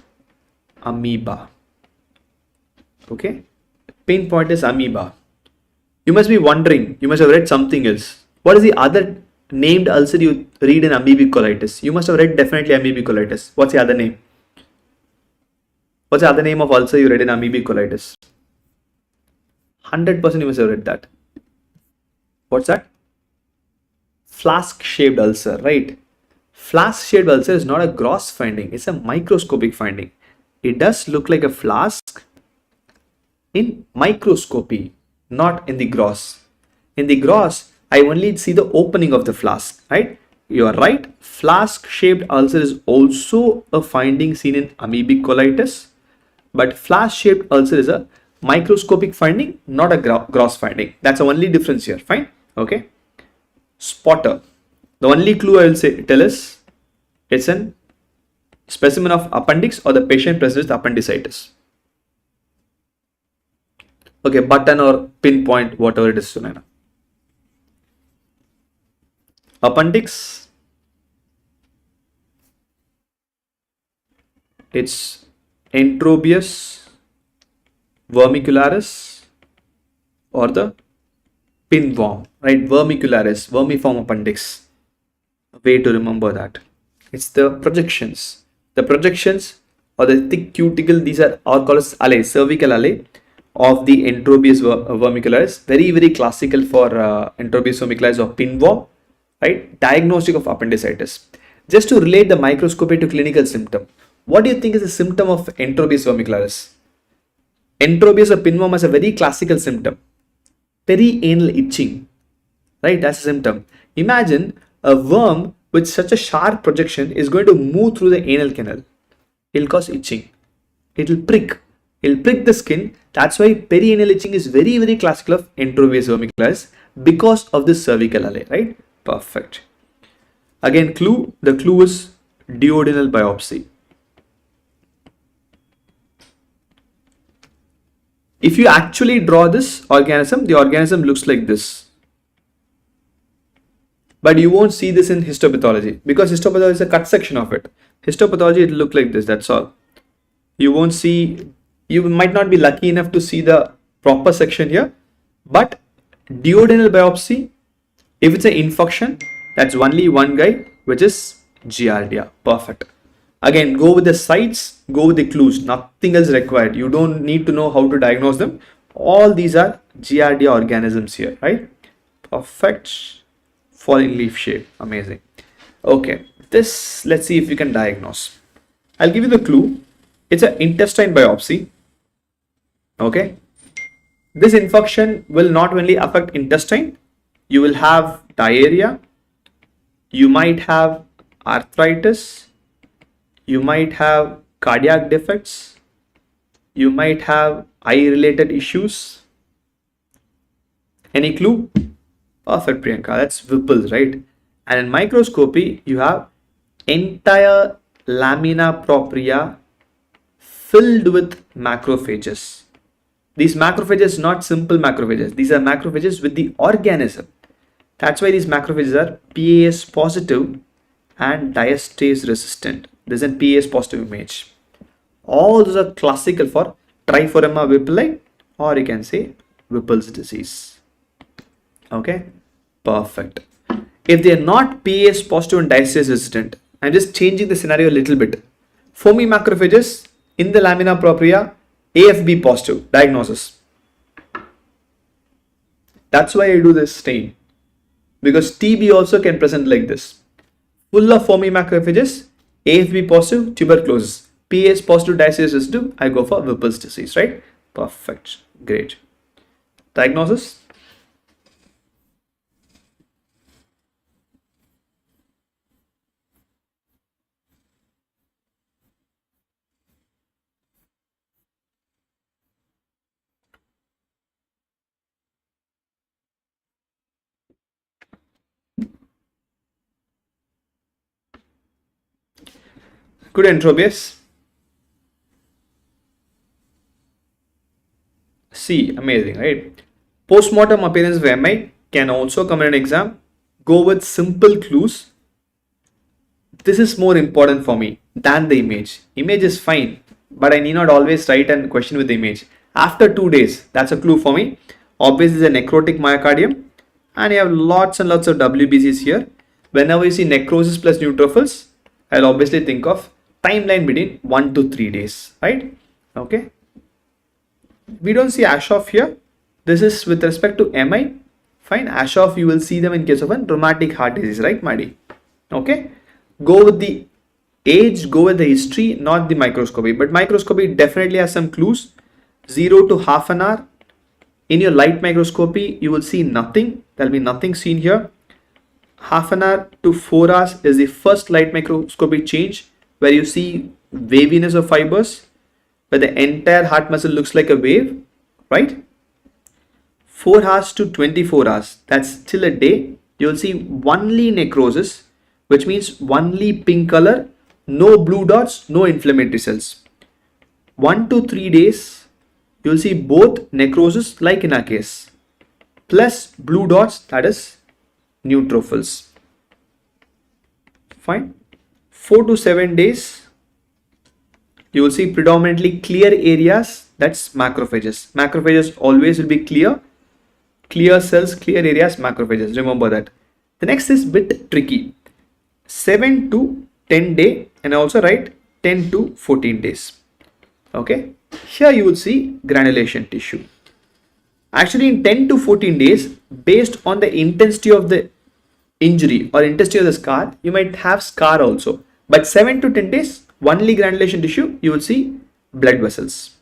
Speaker 1: amoeba. Okay, pinpoint is amoeba. You must be wondering, you must have read something else. What is the other named ulcer you read in amoebic colitis? You must have read definitely amoebic colitis. What's the other name? What's the other name of ulcer you read in amoebic colitis? 100% you must have read that. What's that? Flask-shaped ulcer, right? Flask-shaped ulcer is not a gross finding. It's a microscopic finding. It does look like a flask in microscopy, not in the gross. In the gross, I only see the opening of the flask, right? You are right. Flask-shaped ulcer is also a finding seen in amoebic colitis, but flask-shaped ulcer is a microscopic finding, not a gross finding. That's the only difference here. Fine. Okay. Spotter. The only clue I will tell is it's an specimen of appendix or the patient presents with appendicitis. Okay, button or pinpoint, whatever it is, Sunaina. Appendix, it's entropius vermicularis or the pinworm, right? Vermicularis, vermiform appendix. A way to remember that. It's the projections. The projections or the thick cuticle, these are called as alley, cervical alley of the entropius vermicularis. Very, very classical for entropius vermicularis or pinworm. Right? Diagnostic of appendicitis. Just to relate the microscopy to clinical symptom, what do you think is the symptom of entropius vermicularis? Entropius or pinworm has a very classical symptom. Perianal itching. Right? That's a symptom. Imagine a worm with such a sharp projection is going to move through the anal canal. It will cause itching. It will prick. It will prick the skin. That's why perianal itching is very, very classical of entropius vermicularis because of this cervical alley, right? Perfect. Again, clue. The clue is duodenal biopsy. If you actually draw this organism, the organism looks like this. But you won't see this in histopathology because histopathology is a cut section of it. Histopathology, it will look like this. That's all. You won't see, you might not be lucky enough to see the proper section here. But duodenal biopsy, if it's an infection, that's only one guy, which is Giardia. Perfect. Again, go with the sites, go with the clues. Nothing else required. You don't need to know how to diagnose them. All these are Giardia organisms here, right? Perfect. Falling leaf shape. Amazing. Okay. This, let's see if we can diagnose. I'll give you the clue. It's an intestine biopsy. Okay. This infection will not only affect intestine, you will have diarrhea, you might have arthritis, you might have cardiac defects, you might have eye related issues. Any clue? Perfect, Priyanka. That's Whipple's, right? And in microscopy, you have entire lamina propria filled with macrophages. These macrophages are not simple macrophages. These are macrophages with the organism. That's why these macrophages are PAS positive and diastase resistant. This is a PAS positive image. All those are classical for Triforema Whipple, or you can say Whipple's disease. Okay, perfect. If they are not PAS positive and diastase resistant, I'm just changing the scenario a little bit. Foamy macrophages in the lamina propria, AFB positive diagnosis. That's why I do this stain, because TB also can present like this. Full of foamy macrophages, AFB positive, tuberculosis. PAS positive, diastase resistant, I go for Whipple's disease, right? Perfect, great. Diagnosis. Good entropius. C, amazing, right? Postmortem appearance of MI can also come in an exam. Go with simple clues. This is more important for me than the image. Image is fine, but I need not always write and question with the image. After 2 days, that's a clue for me. Obviously, the necrotic myocardium, and you have lots and lots of WBCs here. Whenever you see necrosis plus neutrophils, I'll obviously think of timeline between 1 to 3 days, right? Okay. We don't see Ashoff here. This is with respect to MI. Fine. Ashoff, you will see them in case of a rheumatic heart disease, right, Madi? Okay. Go with the age, go with the history, not the microscopy. But microscopy definitely has some clues. 0 to half an hour. In your light microscopy, you will see nothing. There will be nothing seen here. Half an hour to 4 hours is the first light microscopy change, where you see waviness of fibers, where the entire heart muscle looks like a wave, right? 4 hours to 24 hours, that's still a day. You will see only necrosis, which means only pink color, no blue dots, no inflammatory cells. 1 to 3 days, you will see both necrosis, like in our case, plus blue dots, that is neutrophils. Fine. 4 to 7 days, you will see predominantly clear areas, that's macrophages. Macrophages always will be clear. Clear cells, clear areas, macrophages. Remember that. The next is bit tricky. 7 to 10 day, and I also write 10 to 14 days. Okay. Here you will see granulation tissue. Actually, in 10 to 14 days, based on the intensity of the injury or intensity of the scar, you might have scar also. But 7 to 10 days, only granulation tissue, you will see blood vessels.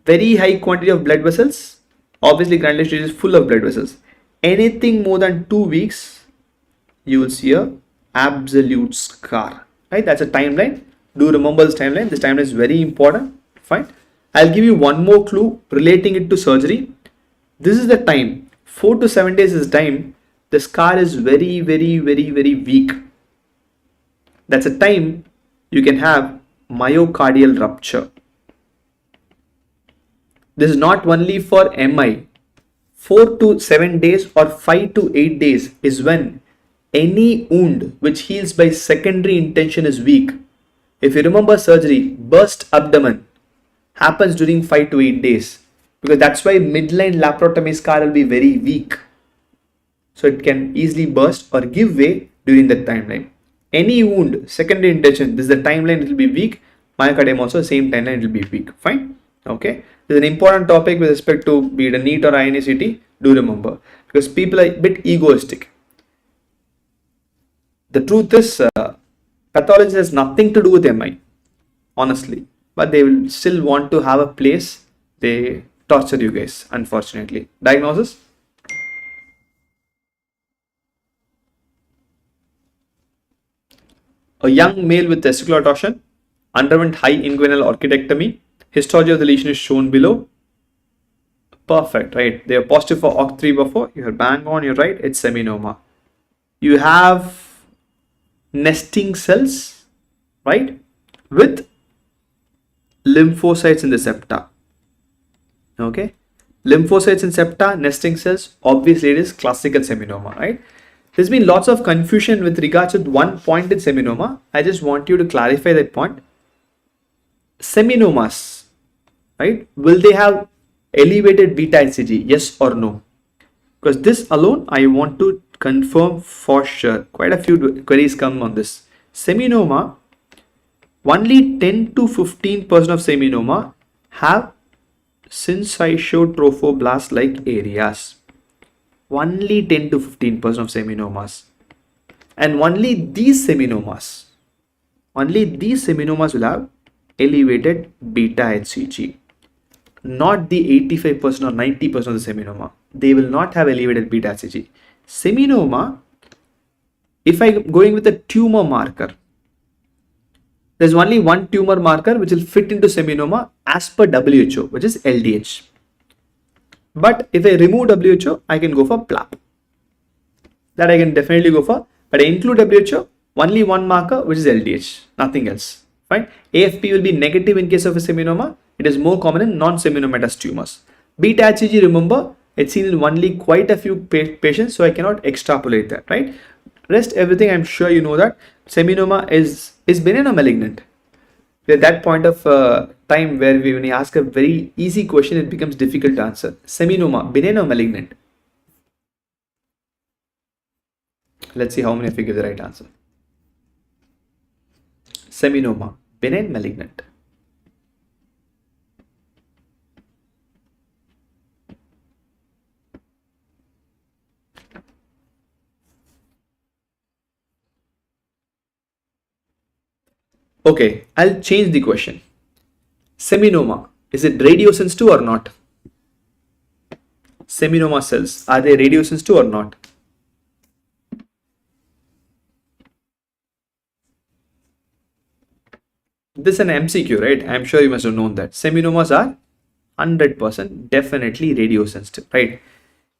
Speaker 1: Very high quantity of blood vessels. Obviously, granulation is full of blood vessels. Anything more than 2 weeks, you will see a absolute scar. Right? That's a timeline. Do remember this timeline. This timeline is very important. Fine. I'll give you one more clue relating it to surgery. This is the time. 4 to 7 days is time. The scar is very, very, very, very weak. That's a time you can have myocardial rupture. This is not only for MI. 4 to 7 days or 5 to 8 days is when any wound which heals by secondary intention is weak. If you remember surgery, burst abdomen happens during 5 to 8 days, because that's why midline laparotomy scar will be very weak. So it can easily burst or give way during that timeline. Any wound, secondary intention, this is the timeline, it will be weak. Myocardium also, same timeline, it will be weak. Fine. Okay. This is an important topic with respect to be it a NEET or INI-CET. Do remember, because people are a bit egoistic. The truth is, pathology has nothing to do with MI, honestly. But they will still want to have a place. They torture you guys, unfortunately. Diagnosis? A young male with testicular torsion underwent high inguinal orchidectomy. Histology of the lesion is shown below. Perfect, right? They are positive for OCT3 before. You're bang on, you're right. It's seminoma. You have nesting cells, right? With lymphocytes in the septa. Okay. Lymphocytes in septa, nesting cells. Obviously, it is classical seminoma, right? There's been lots of confusion with regards to one point in seminoma. I just want you to clarify that point. Seminomas, right? Will they have elevated beta HCG? Yes or no? Because this alone, I want to confirm for sure. Quite a few queries come on this. Seminoma, only 10 to 15% of seminoma have syncytiotrophoblasts-like areas. Only 10 to 15% of seminomas, and only these seminomas will have elevated beta HCG, not the 85% or 90% of the seminoma. They will not have elevated beta HCG. Seminoma, if I'm going with a tumor marker, there's only one tumor marker which will fit into seminoma as per WHO, which is LDH. But if I remove WHO, I can go for PLAP. That I can definitely go for. But I include WHO, only one marker, which is LDH, nothing else. Fine. AFP will be negative in case of a seminoma. It is more common in non-seminomatous tumors. Beta HCG, remember, it's seen in only quite a few patients, so I cannot extrapolate that, right? Rest everything, I'm sure you know that. Seminoma is benign or malignant? At that point of time where when we ask a very easy question, it becomes difficult to answer. Seminoma, benign or malignant? Let's see how many of you give the right answer. Seminoma, benign, malignant. Okay, I'll change the question. Seminoma, is it radiosensitive or not? Seminoma cells, are they radiosensitive or not? This is an MCQ, right? I'm sure you must have known that. Seminomas are 100% definitely radiosensitive, right?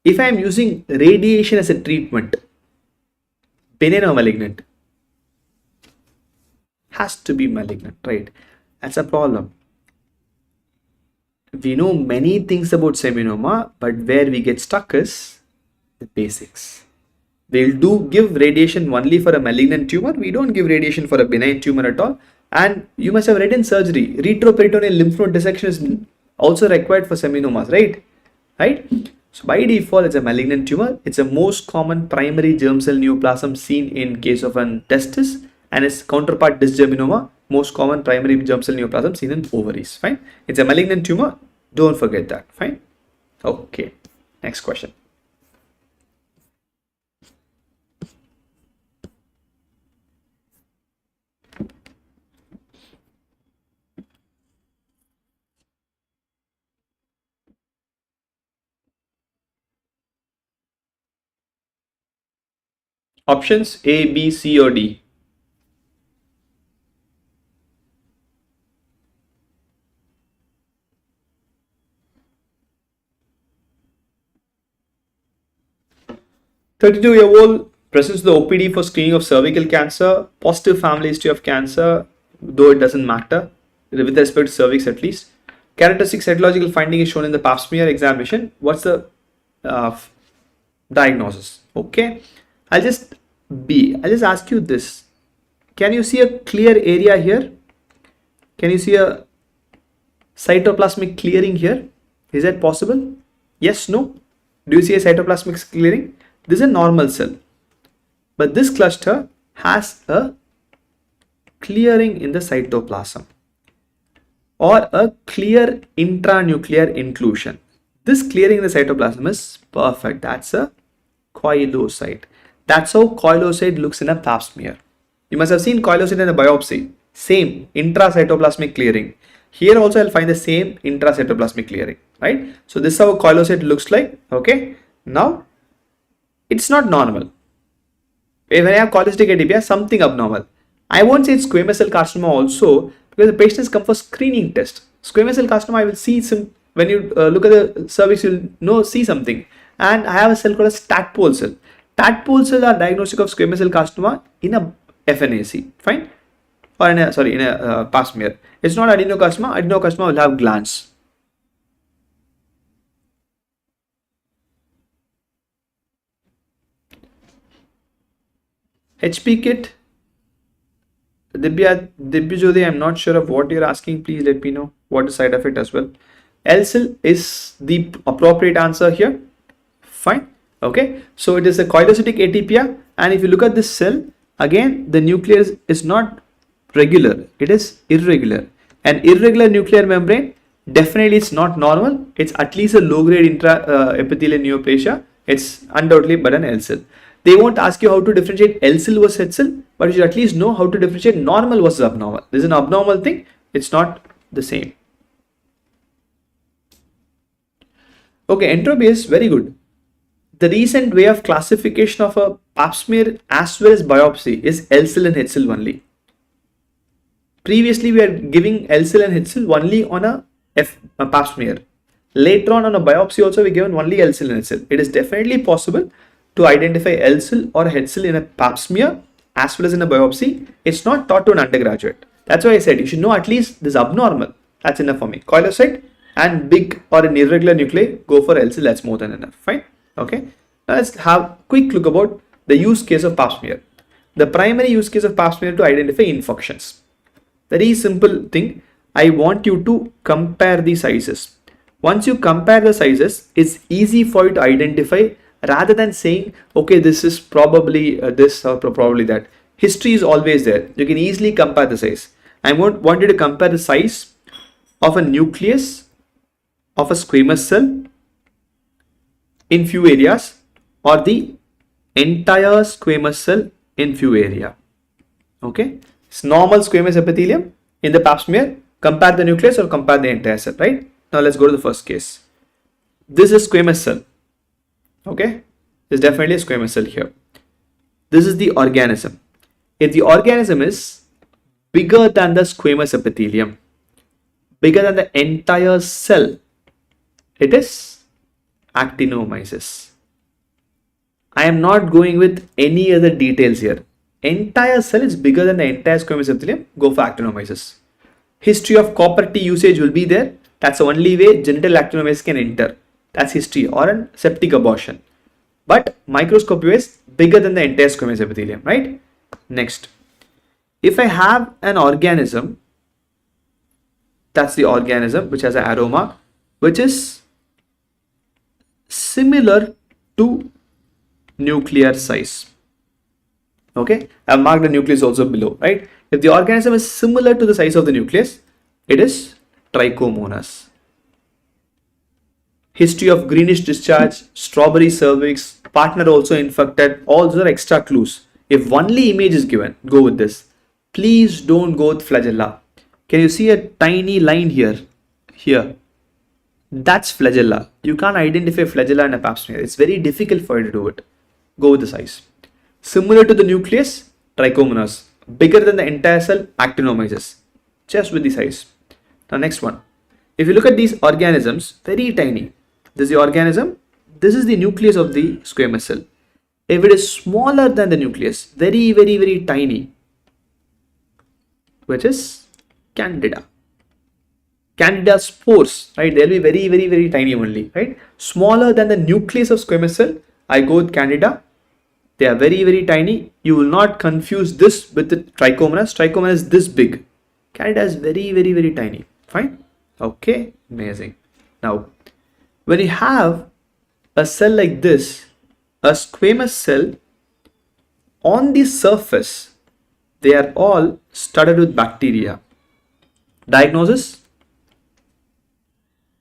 Speaker 1: If I'm using radiation as a treatment, benign or malignant? Has to be malignant, right? That's a problem. We know many things about seminoma, but where we get stuck is the basics. We'll give radiation only for a malignant tumor. We don't give radiation for a benign tumor at all. And you must have read in surgery, retroperitoneal lymph node dissection is also required for seminomas, right? So by default, it's a malignant tumor. It's a most common primary germ cell neoplasm seen in case of an testis, and its counterpart dysgerminoma, most common primary germ cell neoplasm seen in ovaries. Fine. It's a malignant tumor. Don't forget that. Fine. Okay. Next question. Options A, B, C or D. "32-year-old presents the OPD for screening of cervical cancer, positive family history of cancer, though it doesn't matter with respect to cervix at least. Characteristic cytological finding is shown in the pap smear examination. What's the diagnosis?" Okay, I'll just ask you this. Can you see a clear area here? Can you see a cytoplasmic clearing here? Is that possible? Yes, no? Do you see a cytoplasmic clearing? This is a normal cell, but this cluster has a clearing in the cytoplasm or a clear intranuclear inclusion. This clearing in the cytoplasm is perfect. That's a 𝐒𝐿𝐿ocyte. That's how 𝐒𝐿𝐿ocyte looks in a pap smear. You must have seen 𝐒𝐿𝐿ocyte in a biopsy. Same intracytoplasmic clearing. Here also I'll find the same intracytoplasmic clearing, right? So this is how 𝐒𝐿𝐿ocyte looks like. Okay. Now it's not normal. When I have cholestic atypia, something abnormal. I won't say it's squamous cell carcinoma also, because the patient has come for screening test. Squamous cell carcinoma, I will see some, when you look at the cervix, you'll see something. And I have a cell called a tadpole cell. Tadpole cells are diagnostic of squamous cell carcinoma in a FNAC, fine? Or in a pap smear. It's not adenocarcinoma. Adenocarcinoma will have glands. HP kit. Dibya Jyoti, I'm not sure of what you're asking. Please let me know what is side effect as well. L-cell is the appropriate answer here. Fine. Okay. So it is a coilocytic atypia. And if you look at this cell, again, the nuclear is not regular. It is irregular. An irregular nuclear membrane, definitely it's not normal. It's at least a low-grade intraepithelial neoplasia. It's undoubtedly but an L-cell. They won't ask you how to differentiate L-cell versus H-cell, but you should at least know how to differentiate normal versus abnormal. This is an abnormal thing. It's not the same. Okay, entropy is very good. The recent way of classification of a pap smear as well as biopsy is L-cell and H-cell only. Previously, we are giving L-cell and H-cell only on a pap smear. Later on a biopsy also we given only L-cell and H-cell. It is definitely possible to identify L-cell or H-cell in a pap smear as well as in a biopsy. It's not taught to an undergraduate. That's why I said you should know at least this abnormal. That's enough for me. Coilocyte and big or an irregular nuclei, go for L-cell. That's more than enough. Fine. Okay. Now let's have a quick look about the use case of pap smear. The primary use case of pap smear to identify infections. Very simple thing. I want you to compare the sizes. Once you compare the sizes, it's easy for you to identify rather than saying, okay, this is probably this or probably that. History is always there. You can easily compare the size. I want you to compare the size of a nucleus of a squamous cell in few areas or the entire squamous cell in few area. Okay, it's normal squamous epithelium in the pap smear. Compare the nucleus or compare the entire cell, right? Now let's go to the first case. This is squamous cell. Okay, there's definitely a squamous cell here. This is the organism. If the organism is bigger than the squamous epithelium, bigger than the entire cell, it is actinomyces. I am not going with any other details here. Entire cell is bigger than the entire squamous epithelium, go for actinomyces. History of copper T usage will be there. That's the only way genital actinomyces can enter. That's history or a septic abortion. But microscopy is bigger than the entire squamous epithelium, right? Next, if I have an organism, that's the organism which has an arrow mark, which is similar to nuclear size. Okay, I've marked the nucleus also below, right? If the organism is similar to the size of the nucleus, it is trichomonas. History of greenish discharge, strawberry cervix, partner also infected, all those are extra clues. If only image is given, go with this. Please don't go with flagella. Can you see a tiny line here? Here. That's flagella. You can't identify flagella in a pap smear. It's very difficult for you to do it. Go with the size. Similar to the nucleus, trichomonas. Bigger than the entire cell, actinomyces. Just with the size. Now next one. If you look at these organisms, very tiny. This is the organism. This is the nucleus of the squamous cell. If it is smaller than the nucleus, very, very, very tiny, which is Candida. Candida spores, right? They'll be very, very, very tiny only, right? Smaller than the nucleus of squamous cell, I go with Candida. They are very, very tiny. You will not confuse this with the trichomonas. Trichomonas is this big. Candida is very, very, very tiny. Fine. Okay. Amazing. Now, when you have a cell like this, a squamous cell, on the surface, they are all studded with bacteria. Diagnosis?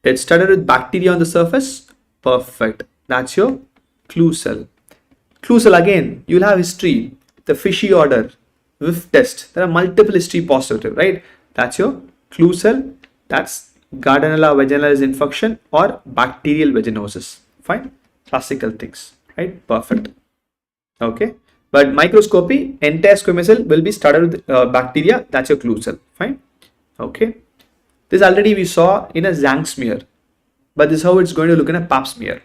Speaker 1: It's studded with bacteria on the surface. Perfect. That's your clue cell. Clue cell, again, you'll have history, the fishy order, whiff test. There are multiple history positive, right? That's your clue cell. That's Gardnerella vaginalis infection or bacterial vaginosis. Fine. Classical things, right? Perfect. Okay. But microscopy, entire squamous cell will be started with bacteria. That's your clue cell. Fine. Okay. This already we saw in a Zank smear, but this is how it's going to look in a pap smear.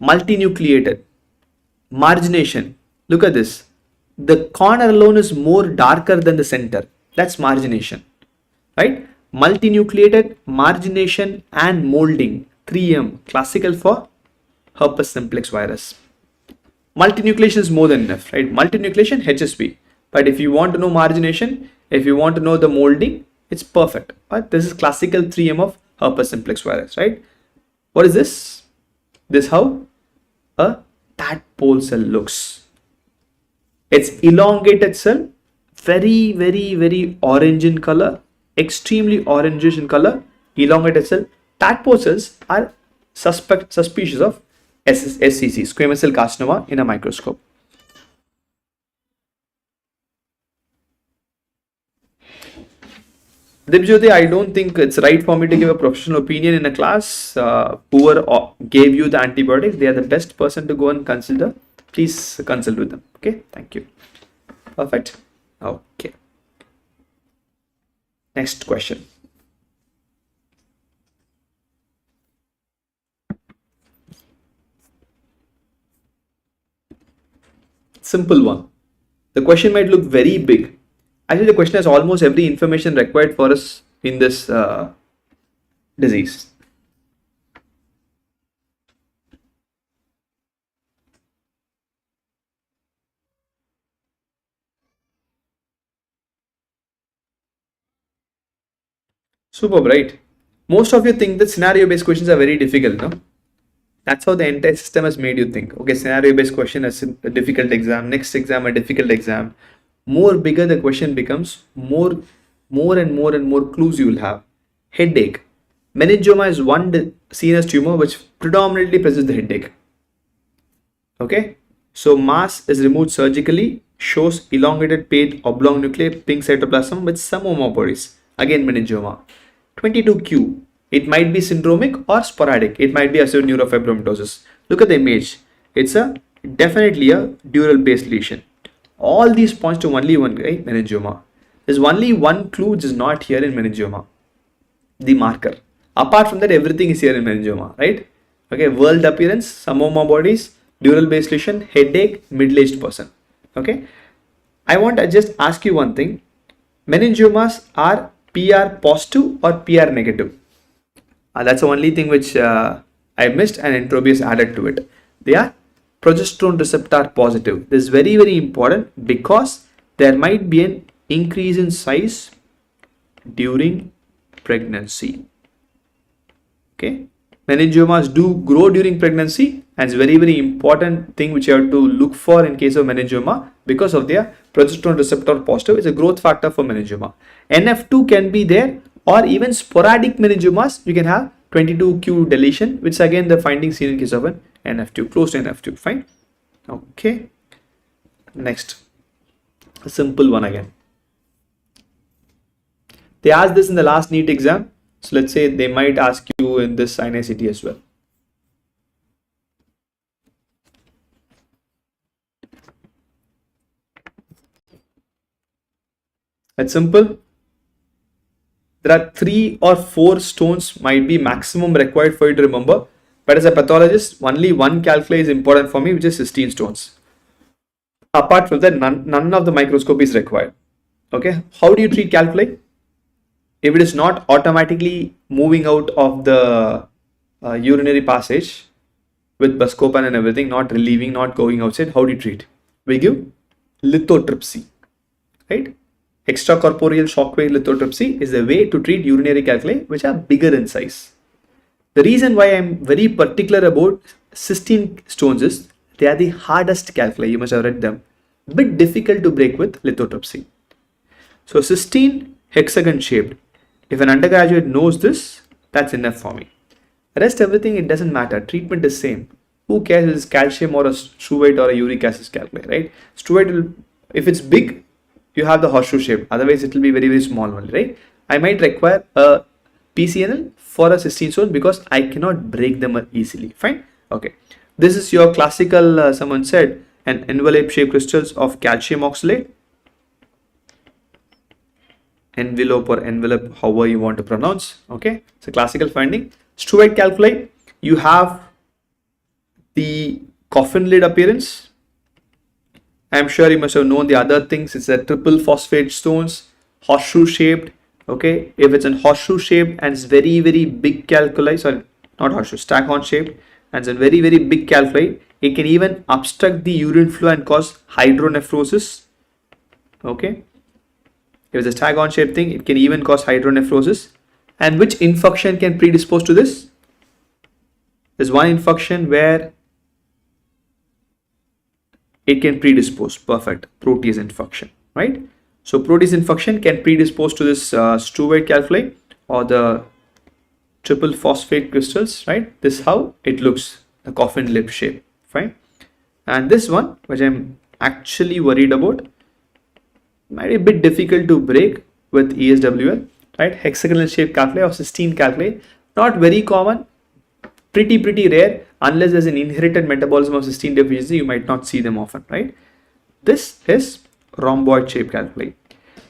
Speaker 1: Multinucleated. Margination. Look at this. The corner alone is more darker than the center. That's margination. Right? Multinucleated, margination and molding. 3M. Classical for herpes simplex virus. Multinucleation is more than enough, right? Multinucleation, HSV. But if you want to know margination, if you want to know the molding, it's perfect. But this is classical 3M of herpes simplex virus, right? What is this? This is how a tadpole cell looks. It's elongated cell, very orange in color, extremely orangish in color, elongated cell. Tadpole cells are suspicious of SCC, squamous cell carcinoma, in a microscope. Dibjyoti, I don't think it's right for me to give a professional opinion in a class. Whoever gave you the antibiotics, they are the best person to go and consider. Please consult with them. Okay, thank you. Perfect. Okay. Next question. Simple one. The question might look very big. Actually, the question has almost every information required for us in this disease. Superb, right? Most of you think that scenario-based questions are very difficult, no? That's how the entire system has made you think. Okay, scenario-based question is a difficult exam, next exam a difficult exam. More bigger the question becomes, more and more clues you will have. Headache. Meningioma is one CNS tumor which predominantly presents the headache. Okay, so mass is removed surgically, shows elongated pale oblong nuclei, pink cytoplasm with some homobodies. Again, meningioma. 22q. It might be syndromic or sporadic. It might be associated neurofibromatosis. Look at the image. It's definitely a dural based lesion. All these points to only one, right? Meningioma. There's only one clue which is not here in meningioma. The marker. Apart from that, everything is here in meningioma, right? Okay, world appearance, some homobodies, dural based lesion, headache, middle-aged person. Okay. I want to just ask you one thing. Meningiomas are PR positive or PR negative? That's the only thing which I missed and Entropy has added to it. They are progesterone receptor positive. This is very important because there might be an increase in size during pregnancy. Okay, meningiomas do grow during pregnancy, and it's very important thing which you have to look for in case of meningioma because of their progesterone receptor positive. It's a growth factor for meningioma. NF2 can be there, or even sporadic meningiomas you can have 22q deletion, which is again the finding seen in case of an NF2, close to NF2. Fine. Okay, next, a simple one again. They asked this in the last NEET exam, so let's say they might ask you in this INI-CET as well. It's simple. There are 3 or 4 stones might be maximum required for you to remember, but as a pathologist, only one calculi is important for me, which is 16 stones. Apart from that, none of the microscopy is required. Okay, how do you treat calculi? If it is not automatically moving out of the urinary passage with buscopan and everything, not relieving, not going outside, how do you treat? We give lithotripsy, right? Extracorporeal shockwave lithotripsy is the way to treat urinary calculi which are bigger in size. The reason why I am very particular about cystine stones is they are the hardest calculi. You must have read them. Bit difficult to break with lithotripsy. So cystine, hexagon shaped. If an undergraduate knows this, that's enough for me. Rest everything, it doesn't matter. Treatment is same. Who cares if it's calcium or a struvite or a uric acid calculi, right? Struvite will, if it's big, you have the horseshoe shape. Otherwise, it will be very small one, right? I might require a PCNL for a cystine stone because I cannot break them easily. Fine. Okay. This is your classical, someone said, and envelope shaped crystals of calcium oxalate. Envelope or envelope, however you want to pronounce. Okay, it's a classical finding. Struvite calculi, you have the coffin lid appearance. I'm sure you must have known the other things. It's a triple phosphate stones, horseshoe shaped. Okay, if it's in horseshoe shaped and it's very big calculi, sorry, not horseshoe, stack-on shaped, and it's a very big calculi, it can even obstruct the urine flow and cause hydronephrosis. Okay, if it's a stack-on shaped thing, it can even cause hydronephrosis. And which infection can predispose to this? There's one infection where it can predispose. Perfect. Protease infection, right? So protease infection can predispose to this struvite calculi or the triple phosphate crystals, right? This is how it looks, the coffin lip shape, fine. And this one, which I'm actually worried about, might be a bit difficult to break with ESWL, right? Hexagonal shaped calculi or cystine calculi, not very common, pretty rare. Unless there's an inherited metabolism of cystine deficiency, you might not see them often, right? This is rhomboid shaped calculi.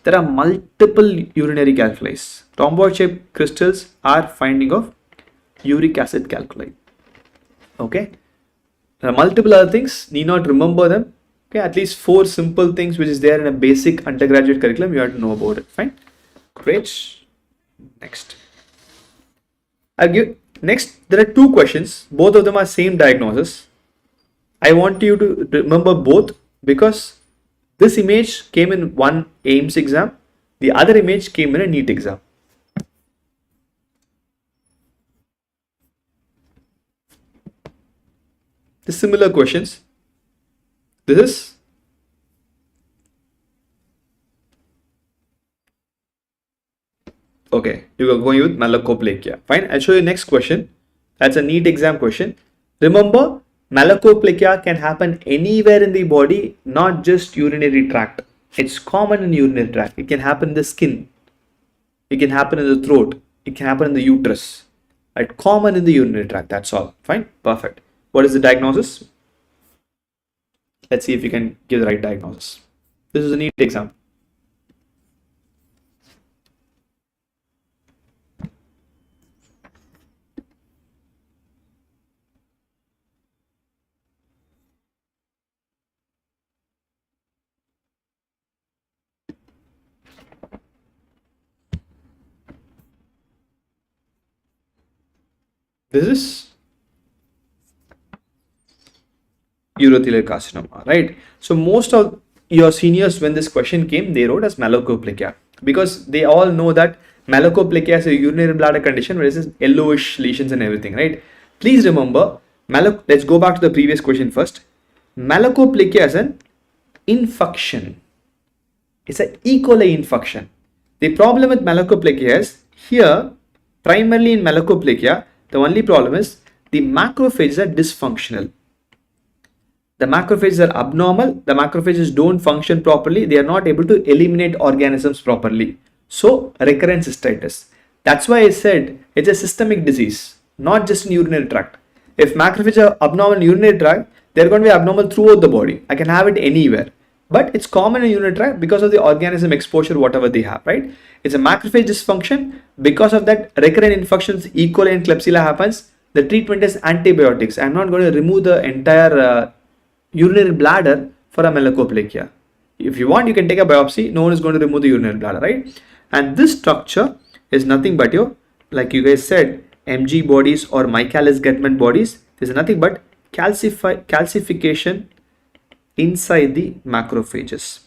Speaker 1: There are multiple urinary calculi. Rhomboid shaped crystals are finding of uric acid calculi. Okay, there are multiple other things, need not remember them. Okay, at least 4 simple things which is there in a basic undergraduate curriculum, you have to know about it. Fine, great. Next, there are 2 questions, both of them are same diagnosis. I want you to remember both because this image came in one AIIMS exam, the other image came in a NEET exam. The similar questions. This is okay, you are going with malakoplakia. Fine, I'll show you next question. That's a NEET exam question. Remember, malakoplakia can happen anywhere in the body, not just urinary tract. It's common in urinary tract. It can happen in the skin. It can happen in the throat. It can happen in the uterus. Right? Common in the urinary tract. That's all. Fine, perfect. What is the diagnosis? Let's see if you can give the right diagnosis. This is a NEET exam. This is urothelial carcinoma, right? So most of your seniors, when this question came, they wrote as malakoplakia because they all know that malakoplakia is a urinary bladder condition where it is yellowish lesions and everything, right? Please remember, let's go back to the previous question first. Malakoplakia is an infection. It's an E. coli infection. The problem with malakoplakia is here, primarily in malakoplakia, the only problem is the macrophages are dysfunctional. The macrophages are abnormal. The macrophages don't function properly. They are not able to eliminate organisms properly. So recurrent cystitis. That's why I said it's a systemic disease, not just in urinary tract. If macrophages are abnormal in urinary tract, they're going to be abnormal throughout the body. I can have it anywhere. But it's common in urinary tract because of the organism exposure, whatever they have, right? It's a macrophage dysfunction. Because of that, recurrent infections, E. coli and Klebsiella happens. The treatment is antibiotics. I'm not going to remove the entire urinary bladder for a malakoplakia. If you want, you can take a biopsy. No one is going to remove the urinary bladder, right? And this structure is nothing but your, like you guys said, MG bodies or Michaelis-Guttman bodies. This is nothing but calcification inside the macrophages.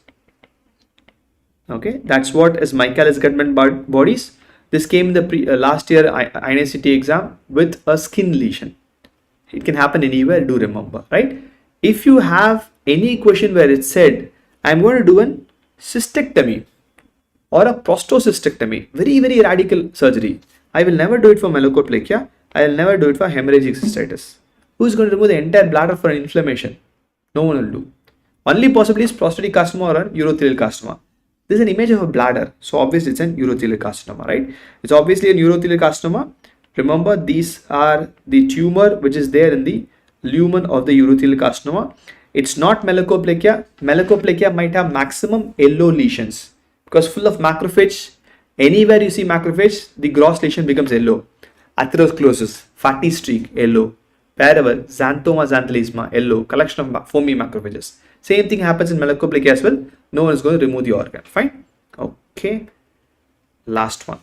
Speaker 1: Okay, that's what is Michaelis-Guttman bodies. This came in the last year INI-CET exam with a skin lesion. It can happen anywhere, do remember, right? If you have any question where it said, I'm going to do a cystectomy or a prostocystectomy, very radical surgery, I will never do it for malakoplakia. I will never do it for hemorrhagic cystitis. Who is going to remove the entire bladder for an inflammation? No one will do. Only possibility is prostatic carcinoma or urothelial carcinoma. This is an image of a bladder, so obviously it's an urothelial carcinoma, right? It's obviously a urothelial carcinoma. Remember, these are the tumor which is there in the lumen of the urothelial carcinoma. It's not malakoplakia. Malakoplakia might have maximum yellow lesions because full of macrophage. Anywhere you see macrophage, the gross lesion becomes yellow. Atherosclerosis, fatty streak, yellow. Wherever, xanthoma, xanthelasma, yellow. Collection of foamy macrophages. Same thing happens in malakoplakia as well. No one is going to remove the organ. Fine. Okay. Last one.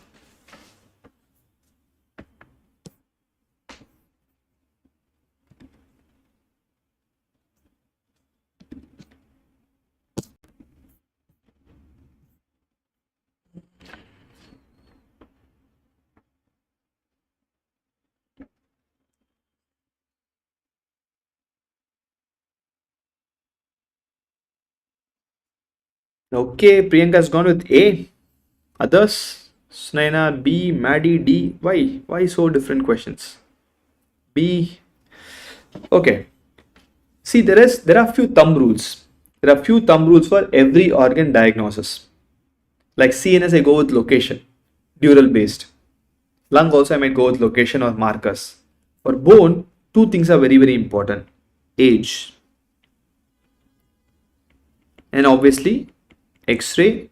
Speaker 1: Okay, Priyanka has gone with A. Others? Snaina, B, Maddie, D. Why? Why so different questions? B. Okay. See, there are few thumb rules. There are few thumb rules for every organ diagnosis. Like CNS, I go with location, dural based. Lung also I might go with location or markers. For bone, two things are very important. Age and obviously X-ray.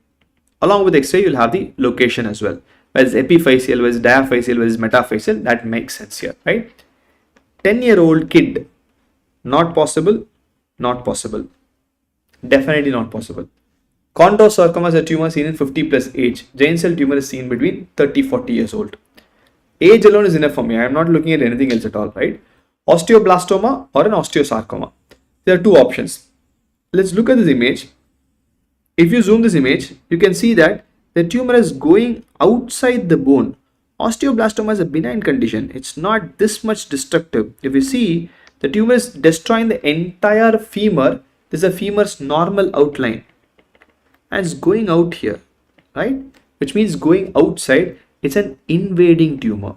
Speaker 1: Along with X-ray, you'll have the location as well. Whereas epiphyseal, whereas diaphyseal, whereas metaphyseal, that makes sense here, right? 10-year-old kid, not possible, not possible. Definitely not possible. Chondrosarcoma is a tumor seen in 50 plus age. Giant cell tumor is seen between 30-40 years old. Age alone is enough for me. I am not looking at anything else at all, right? Osteoblastoma or an osteosarcoma. There are two options. Let's look at this image. If you zoom this image, you can see that the tumor is going outside the bone. Osteoblastoma is a benign condition. It's not this much destructive. If you see, the tumor is destroying the entire femur. This is a femur's normal outline. And it's going out here, right? Which means going outside. It's an invading tumor.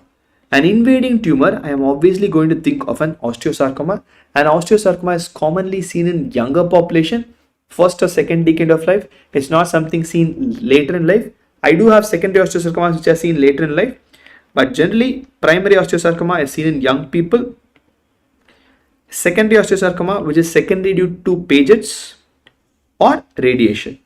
Speaker 1: An invading tumor, I am obviously going to think of an osteosarcoma. And osteosarcoma is commonly seen in younger population. First or second decade of life. It's not something seen later in life. I do have secondary osteosarcomas which are seen later in life, but generally primary osteosarcoma is seen in young people. Secondary osteosarcoma, which is secondary due to Paget's or radiation,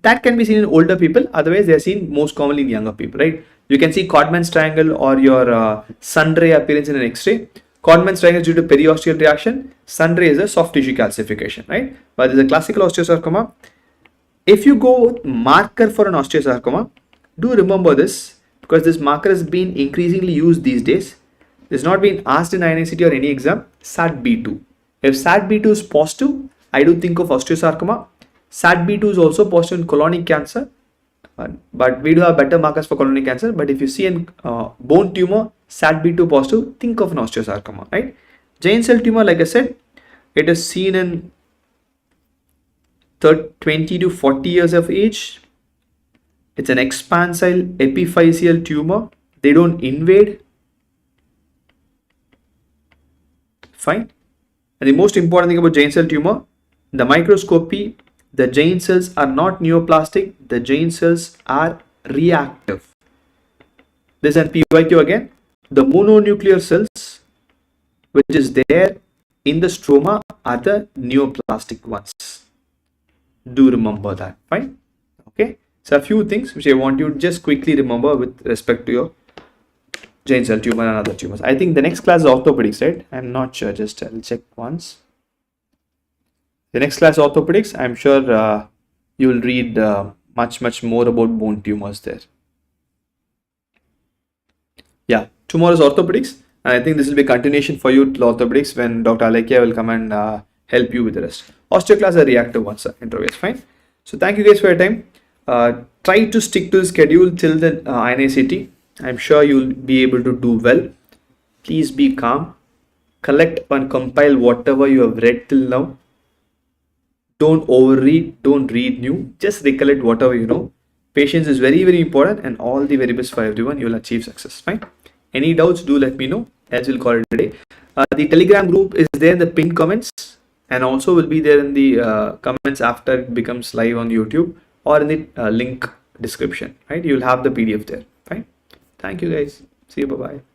Speaker 1: that can be seen in older people. Otherwise, they are seen most commonly in younger people, right? You can see Codman's triangle or your sun ray appearance in an X-ray. Codman's triangle is due to periosteal reaction. Sun ray is a soft tissue calcification, right? But there's a classical osteosarcoma. If you go with marker for an osteosarcoma, do remember this because this marker has been increasingly used these days. It's not been asked in INICET or any exam. SAT-B2. If SAT-B2 is positive, I do think of osteosarcoma. SAT-B2 is also positive in colonic cancer. But we do have better markers for colonic cancer. But if you see in bone tumor, SAT-B2 positive, think of an osteosarcoma, right? Giant cell tumor, like I said, it is seen in 20 to 40 years of age. It's an expansile epiphyseal tumor. They don't invade. Fine. And the most important thing about giant cell tumor, the microscopy, the giant cells are not neoplastic. The giant cells are reactive. This is PYQ again. The mononuclear cells which is there in the stroma are the neoplastic ones. Do remember that. Fine. Okay. So a few things which I want you to just quickly remember with respect to your giant cell tumor and other tumors. I think the next class is orthopedics, right? I'm not sure. Just I'll check once. The next class is orthopedics. I'm sure you will read much more about bone tumors there. Yeah, tomorrow is orthopedics, and I think this will be a continuation for you to orthopedics when Dr. Alekia will come and help you with the rest. Osteoclasts are reactive ones, intro is fine. So thank you guys for your time. Try to stick to the schedule till the INICET. I'm sure you'll be able to do well. Please be calm. Collect and compile whatever you have read till now. Don't overread, don't read new, just recollect whatever you know. Patience is very important, and all the very best for everyone. You will achieve success. Fine. Any doubts, do let me know, else we'll call it a day. The Telegram group is there in the pinned comments and also will be there in the comments after it becomes live on YouTube or in the link description, right? You'll have the PDF there. Fine. Thank you guys. See you. Bye-bye.